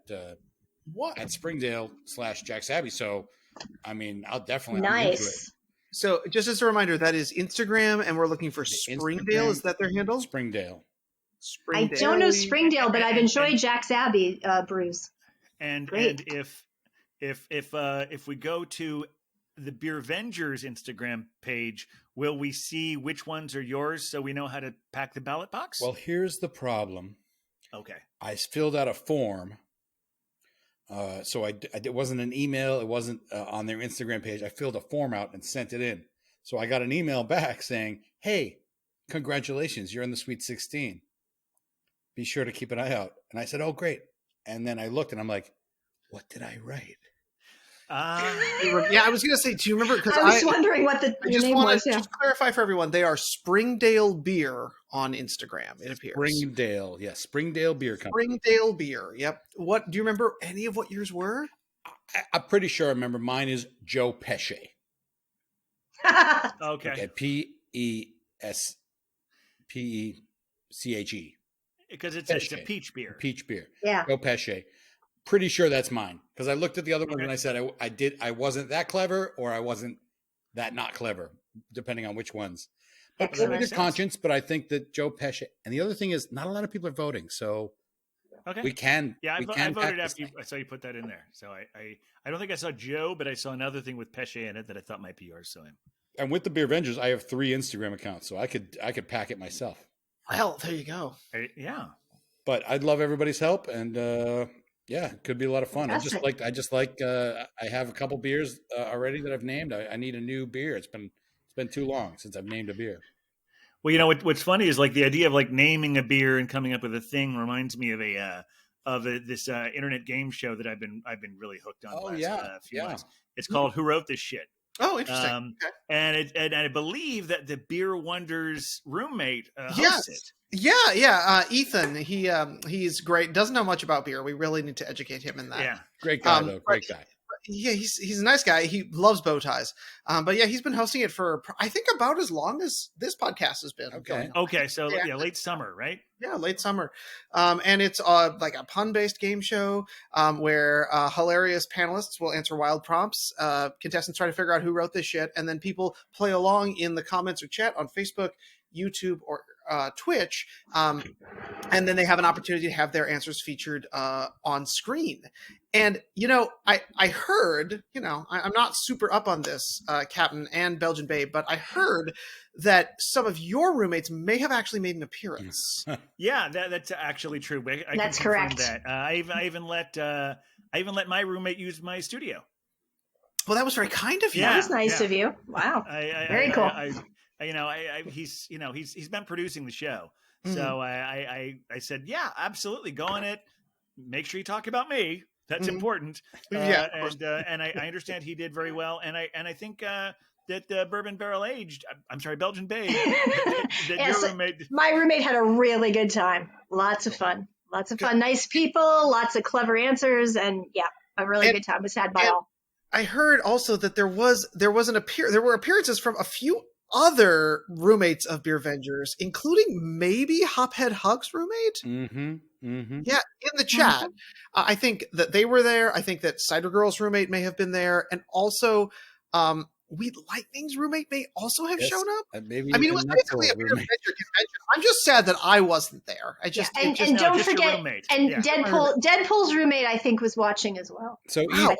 Springdale / Jack's Abbey. So, I mean, I'll definitely nice. So, just as a reminder, that is Instagram, and we're looking for Springdale. Is that their handle? Springdale. I don't know Springdale, but I've enjoyed Jack's Abbey brews. And if we go to the Beer Vengers Instagram page, will we see which ones are yours so we know how to pack the ballot box? Well, here's the problem. Okay. I filled out a form. So it wasn't an email. It wasn't on their Instagram page. I filled a form out and sent it in. So I got an email back saying, hey, congratulations. You're in the Sweet 16. Be sure to keep an eye out. And I said, oh, great. And then I looked and I'm like, what did I write? Yeah, I was going to say, do you remember? Because I was wondering what the name was. Just clarify for everyone, they are Springdale Beer on Instagram, it appears. Springdale, yes. Springdale Beer Company. Springdale Beer, yep. What, do you remember any of what yours were? I'm pretty sure I remember. Mine is Joe Pesce. Okay. Pesce. Because it's a peach beer. Peach beer. Yeah. Joe Pesce. Pretty sure that's mine, because I looked at the other one and I said I wasn't that clever, or I wasn't that not clever, depending on which ones. But good conscience, but I think that Joe Pesce. And the other thing is, not a lot of people are voting, so we can. Yeah, I voted after I saw you put that in there. So I don't think I saw Joe, but I saw another thing with Pesce in it that I thought might be yours. So And with the Beer Vengers, I have 3 Instagram accounts, so I could pack it myself. Well, there you go. Yeah. But I'd love everybody's help, and yeah, it could be a lot of fun. Fantastic. I have a couple beers already that I've named. I need a new beer. It's been too long since I've named a beer. Well, you know what's funny is like the idea of like naming a beer and coming up with a thing reminds me of this internet game show that I've been really hooked on. Oh, The last few months. It's called Who Wrote This Shit. Oh, interesting. Okay. And I believe that the Beer Wonders roommate hosts Yes. it. Yeah. Ethan, he's great. Doesn't know much about beer. We really need to educate him in that. Yeah. Great guy, though. Great guy. Yeah, he's a nice guy. He loves bow ties. But yeah, he's been hosting it for, I think, about as long as this podcast has been. Okay. Okay. So yeah, late summer, right? Yeah, late summer. And it's like a pun-based game show where hilarious panelists will answer wild prompts. Contestants try to figure out who wrote this shit, and then people play along in the comments or chat on Facebook, YouTube, or Twitch. And then they have an opportunity to have their answers featured on screen. And, I heard, I'm not super up on this, Captain and Belgian Babe, but I heard that some of your roommates may have actually made an appearance. Yeah, that's actually true. I That's can confirm correct. That. I even let my roommate use my studio. Well, that was very kind of you. Yeah. That was nice of you. Wow. Very cool. He's been producing the show. So I said, yeah, absolutely. Go on it. Make sure you talk about me. That's important. Yeah, and I understand he did very well. And I think that bourbon barrel aged. I'm sorry, Belgian Babe. Yes, your roommate. my roommate had a really good time. Lots of fun. Nice people. Lots of clever answers, and yeah, a really good time was had by all. I heard also that there were appearances from a few other roommates of Beer Vengers, including maybe Hophead Hug's roommate. Mm-hmm. Mm-hmm. Yeah, in the chat. I think that they were there. I think that Cider Girl's roommate may have been there, and also Weed Lightning's roommate may also have shown up. Maybe I mean, it was basically a Beer Venger convention. I'm just sad that I wasn't there. Don't forget, and Deadpool's roommate, I think, was watching as well. So, wow,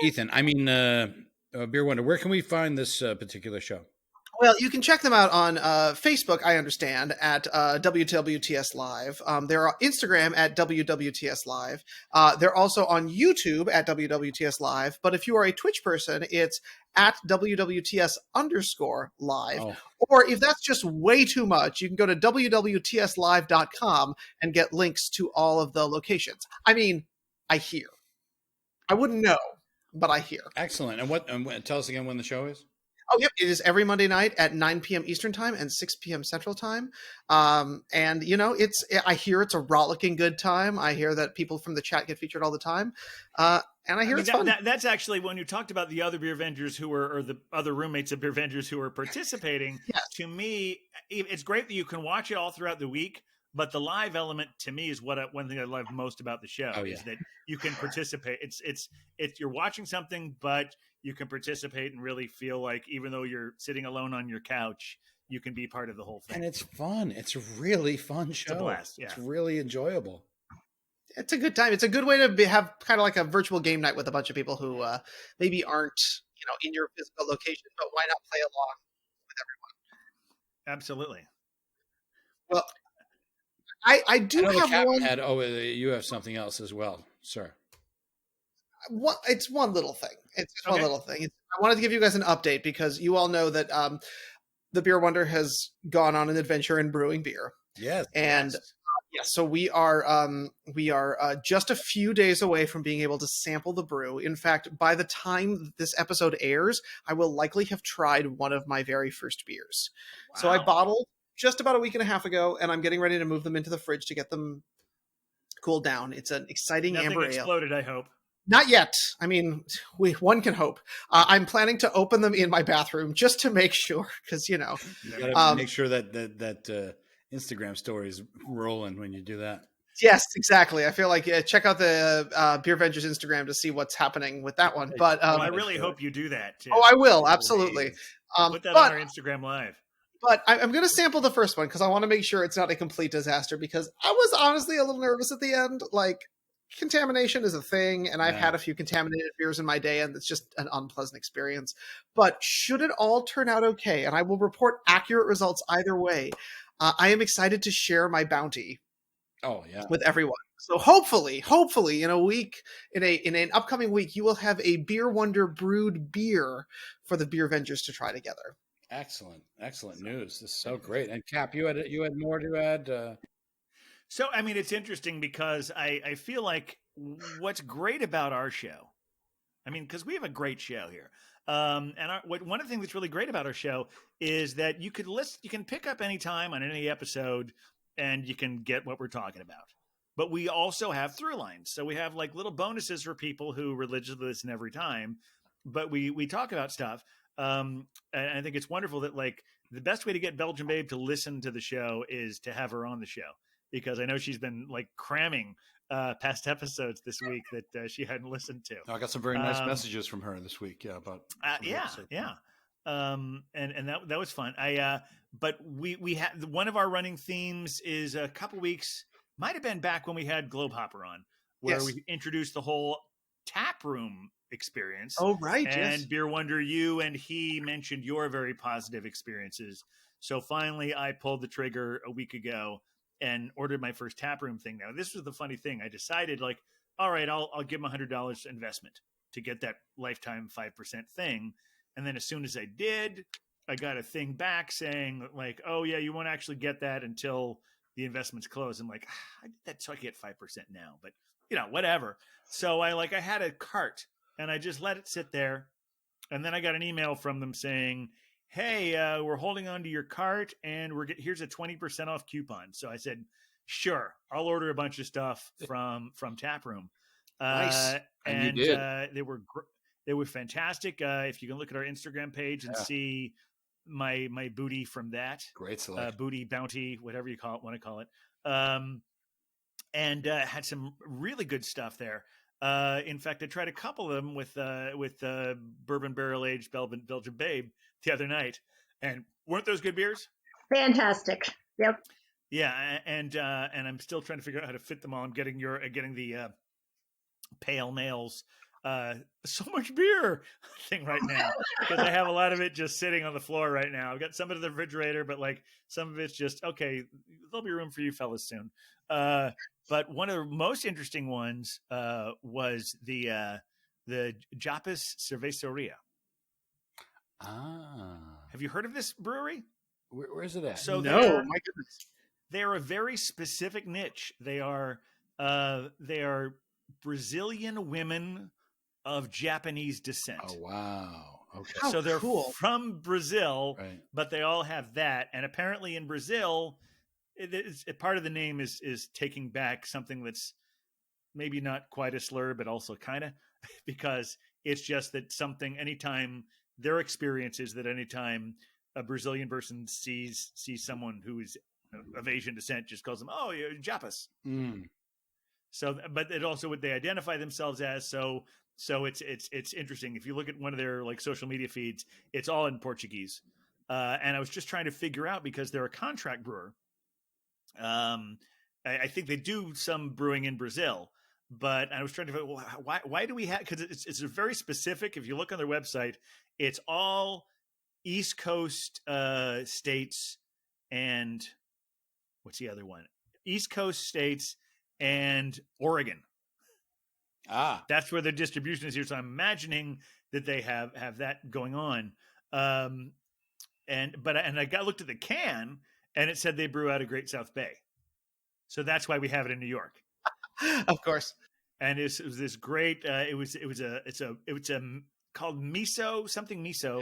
Ethan. I mean, Beer Wonder, where can we find this particular show? Well, you can check them out on Facebook, I understand, at WWTS Live. They're on Instagram at WWTS Live. They're also on YouTube at WWTS Live. But if you are a Twitch person, it's at WWTS_live. Oh. Or if that's just way too much, you can go to WWTSlive.com and get links to all of the locations. I mean, I hear. I wouldn't know, but I hear. Excellent. And tell us again when the show is? Oh, yep. It is every Monday night at 9 p.m. Eastern time and 6 p.m. Central time. And, I hear it's a rollicking good time. I hear that people from the chat get featured all the time. And I hear it's fun. That's actually when you talked about the other Beer Vengers or the other roommates of Beer Vengers who were participating. Yes. To me, it's great that you can watch it all throughout the week. But the live element to me is one thing I love most about the show is that you can participate. It's you're watching something, but you can participate and really feel like even though you're sitting alone on your couch, you can be part of the whole thing. And it's fun. It's a really fun show. It's a blast. Yeah. It's really enjoyable. It's a good time. It's a good way to have kind of like a virtual game night with a bunch of people who maybe aren't, in your physical location, but why not play along with everyone? Absolutely. Well, I do have one. You have something else as well, sir. It's one little thing. It's just one little thing. I wanted to give you guys an update because you all know that the Beer Wonder has gone on an adventure in brewing beer. Yes. And so we are just a few days away from being able to sample the brew. In fact, by the time this episode airs, I will likely have tried one of my very first beers. Wow. So I bottled just about a week and a half ago, and I'm getting ready to move them into the fridge to get them cooled down. It's an exciting amber ale. Nothing exploded, I hope. Not yet. I mean, one can hope. I'm planning to open them in my bathroom just to make sure, because you gotta make sure that Instagram story is rolling when you do that. Yes, exactly. I feel like check out the Beer Vengers Instagram to see what's happening with that one. But I really hope you do that too. Oh, I will absolutely. Put that on our Instagram Live. But I'm going to sample the first one because I want to make sure it's not a complete disaster. Because I was honestly a little nervous at the end. Like, contamination is a thing, and I've had a few contaminated beers in my day, and it's just an unpleasant experience. But should it all turn out okay, and I will report accurate results either way, I am excited to share my bounty. Oh yeah, with everyone. So hopefully, in a week, in an upcoming week, you will have a Beer Wonder brewed beer for the Beer Vengers to try together. Excellent news. This is so great. And Cap, you had more to add. So I mean, it's interesting because I feel like what's great about our show, I mean, because we have a great show here. And one of the things that's really great about our show is that you can pick up any time on any episode, and you can get what we're talking about. But we also have through lines. So we have like little bonuses for people who religiously listen every time. But we talk about stuff. And I think it's wonderful that like the best way to get Belgian Babe to listen to the show is to have her on the show, because I know she's been like cramming past episodes this week that she hadn't listened to. I got some very nice messages from her this week. Yeah, about and that was fun. But we had one of our running themes is a couple weeks, might have been back when we had Globe Hopper on, where we introduced the whole tap room experience. Oh, right. And Beer Wonder, you and he mentioned your very positive experiences. So finally I pulled the trigger a week ago and ordered my first tap room thing. Now, this was the funny thing. I decided like, all right, I'll give him $100 investment to get that lifetime 5% thing. And then as soon as I did, I got a thing back saying like, oh yeah, you won't actually get that until the investment's closed. I'm like, I did that so I get 5% now, but whatever. So I had a cart and I just let it sit there. And then I got an email from them saying, hey, we're holding on to your cart and here's a 20% off coupon. So I said, sure, I'll order a bunch of stuff from Taproom. Nice. And you did. They were fantastic. If you can look at our Instagram page and see my booty from that. Great selection. Booty, bounty, whatever you want to call it. And had some really good stuff there. In fact, I tried a couple of them with bourbon barrel aged Belgian Babe the other night, and weren't those good beers? Fantastic. Yep. Yeah, and I'm still trying to figure out how to fit them all. I'm getting the Pale Nails so much beer thing right now, because I have a lot of it just sitting on the floor right now. I've got some of the refrigerator, but like some of it's just okay. There'll be room for you fellas soon. But one of the most interesting ones was the Japas Cerveceria. Have you heard of this brewery? Where is it at? So no, my goodness. They're a very specific niche. They are Brazilian women of Japanese descent. Oh wow! Okay, so they're cool. From Brazil, right. But they all have that. And apparently in Brazil, part of the name is taking back something that's maybe not quite a slur, but also kind of, because it's just that anytime their experience is that anytime a Brazilian person sees someone who is of Asian descent, just calls them, oh, you're Japas. Mm. So, but it also what they identify themselves as. So it's interesting. If you look at one of their like social media feeds, it's all in Portuguese. And I was just trying to figure out, because they're a contract brewer. I think they do some brewing in Brazil, but I was trying to figure out, well, why do we have, because it's very specific. If you look on their website, it's all East Coast states, and what's the other one? East Coast states and Oregon. That's where their distribution is here. So I'm imagining that they have that going on. And I looked at the can, and it said they brew out of Great South Bay. So that's why we have it in New York. Of course. And it was this great, it's called miso, something miso.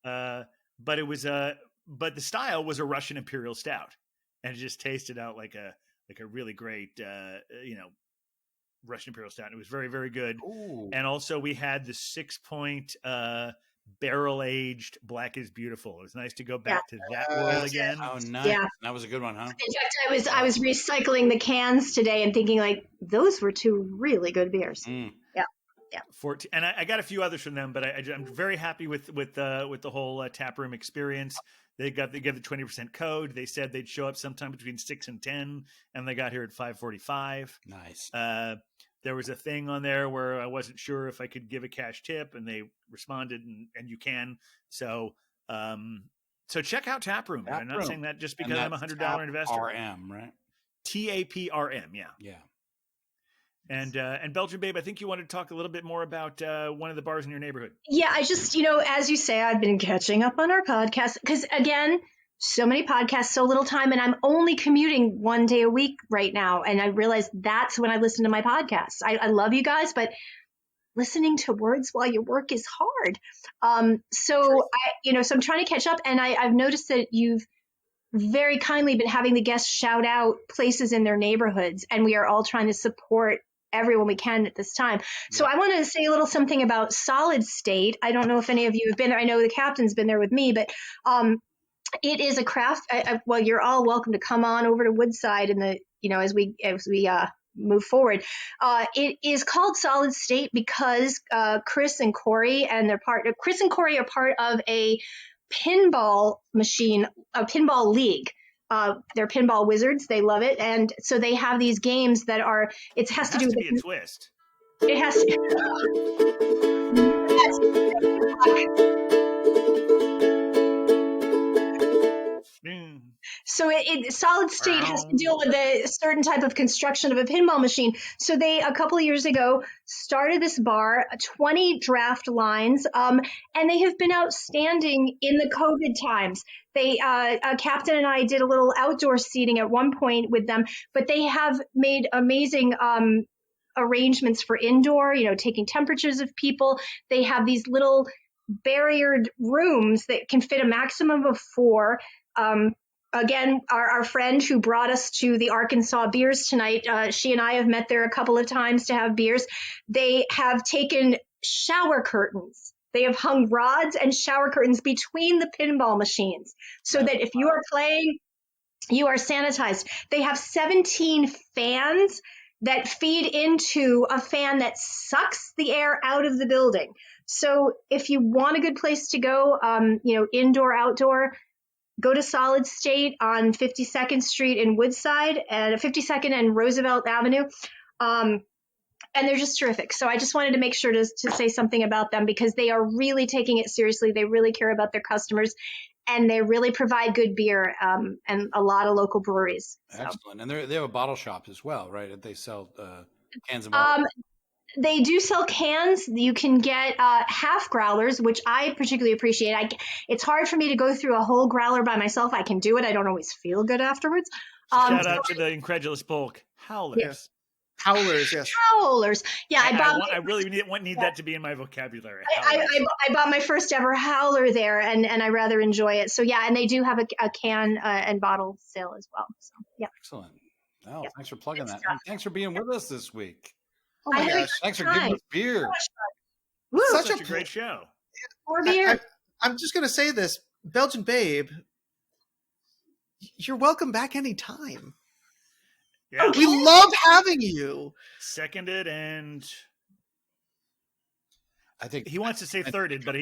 Yeah. But the style was a Russian Imperial Stout, and it just tasted out like a really great, Russian Imperial Stout. And it was very, very good. Ooh. And also we had the 6-point barrel aged Black is Beautiful. It was nice to go back to that world again. Oh, nice. Yeah. That was a good one, huh? In fact, I was recycling the cans today and thinking like those were two really good beers. Mm. Yeah. 14, and I got a few others from them, but I'm very happy with the whole tap room experience. They gave the 20% code. They said they'd show up sometime between 6 and 10, and they got here at 5:45. Nice. there was a thing on there where I wasn't sure if I could give a cash tip, and they responded, and you can. So, so check out Taproom. I'm not saying that just because I'm $100 investor. RM, right? TAPRM, yeah. Yeah. And Belgian Babe, I think you wanted to talk a little bit more about one of the bars in your neighborhood. Yeah, I just, as you say, I've been catching up on our podcast because, again, so many podcasts, so little time, and I'm only commuting 1 day a week right now. And I realize that's when I listen to my podcasts. I love you guys, but listening to words while you work is hard. So I'm trying to catch up, and I've noticed that you've very kindly been having the guests shout out places in their neighborhoods, and we are all trying to support everyone we can at this time. So I want to say a little something about Solid State. I don't know if any of you have been there. I know the captain's been there with me, but it is a craft. Well, you're all welcome to come on over to Woodside as we move forward. It is called Solid State because Chris and Corey and Chris and Corey are part of a pinball machine, a pinball league. They're pinball wizards. They love it. And so they have these games that are, it has to be a twist. It has to. So Solid State has to deal with a certain type of construction of a pinball machine. So they, a couple of years ago, started this bar, 20 draft lines, and they have been outstanding in the COVID times. They, Captain and I did a little outdoor seating at one point with them, but they have made amazing arrangements for indoor, taking temperatures of people. They have these little barriered rooms that can fit a maximum of 4. Again, our friend who brought us to the Arkansas beers tonight, she and I have met there a couple of times to have beers. They have taken shower curtains. They have hung rods and shower curtains between the pinball machines so that if you are playing, you are sanitized. They have 17 fans that feed into a fan that sucks the air out of the building. So if you want a good place to go, indoor, outdoor, go to Solid State on 52nd Street in Woodside and 52nd and Roosevelt Avenue. And they're just terrific. So I just wanted to make sure to say something about them because they are really taking it seriously. They really care about their customers, and they really provide good beer and a lot of local breweries. So. Excellent. And they have a bottle shop as well, right? They sell cans of bottles. They do sell cans. You can get half growlers, which I particularly appreciate. It's hard for me to go through a whole growler by myself. I can do it. I don't always feel good afterwards. Shout out to the incredulous bulk. Howlers. Yeah. Howlers, yes. Howlers. Yeah, I really need that to be in my vocabulary. I bought my first ever howler there, and I rather enjoy it. So, yeah, and they do have a can and bottle sale as well. So, yeah. Excellent. Oh, yeah. Thanks for plugging that. And thanks for being with us this week. Oh my gosh. Thanks for giving us beer. Such a great show. More beer. I'm just going to say this. Belgian Babe, you're welcome back anytime. Yeah. We love having you. Seconded, and I think he wants to say thirded, but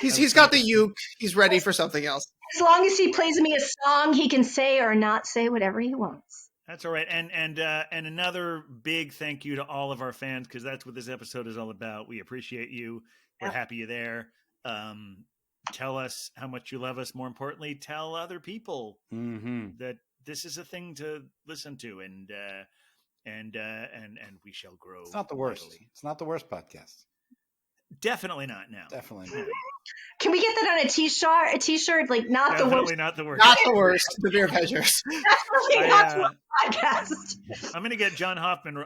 he's got the uke. He's ready for something else. As long as he plays me a song, he can say or not say whatever he wants. That's all right. And another big thank you to all of our fans, because that's what this episode is all about. We appreciate you. We're happy you're there. Tell us how much you love us. More importantly, tell other people that this is a thing to listen to, and we shall grow. It's not the worst. Mightily. It's not the worst podcast. Definitely not now. Definitely not. Can we get that on a t-shirt? A t-shirt, like not Definitely the worst. Not the worst. Not the worst. The beer measures. Definitely not the worst podcast. I'm going to get John Hoffman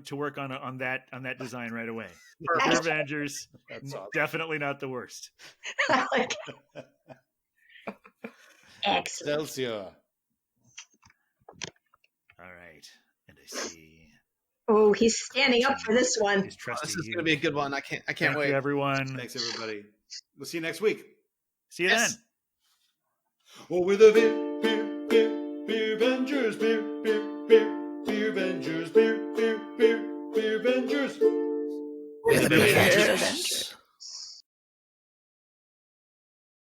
to work on that design right away. Beer Avengers. Awesome. Definitely not the worst. I like it. Excellent. Excelsior. All right. And I see. Oh, he's standing up for this one. This is going to be a good one. I can't Thank wait. you, everyone. Thanks, everybody. We'll see you next week. See you then. Well, with a beer.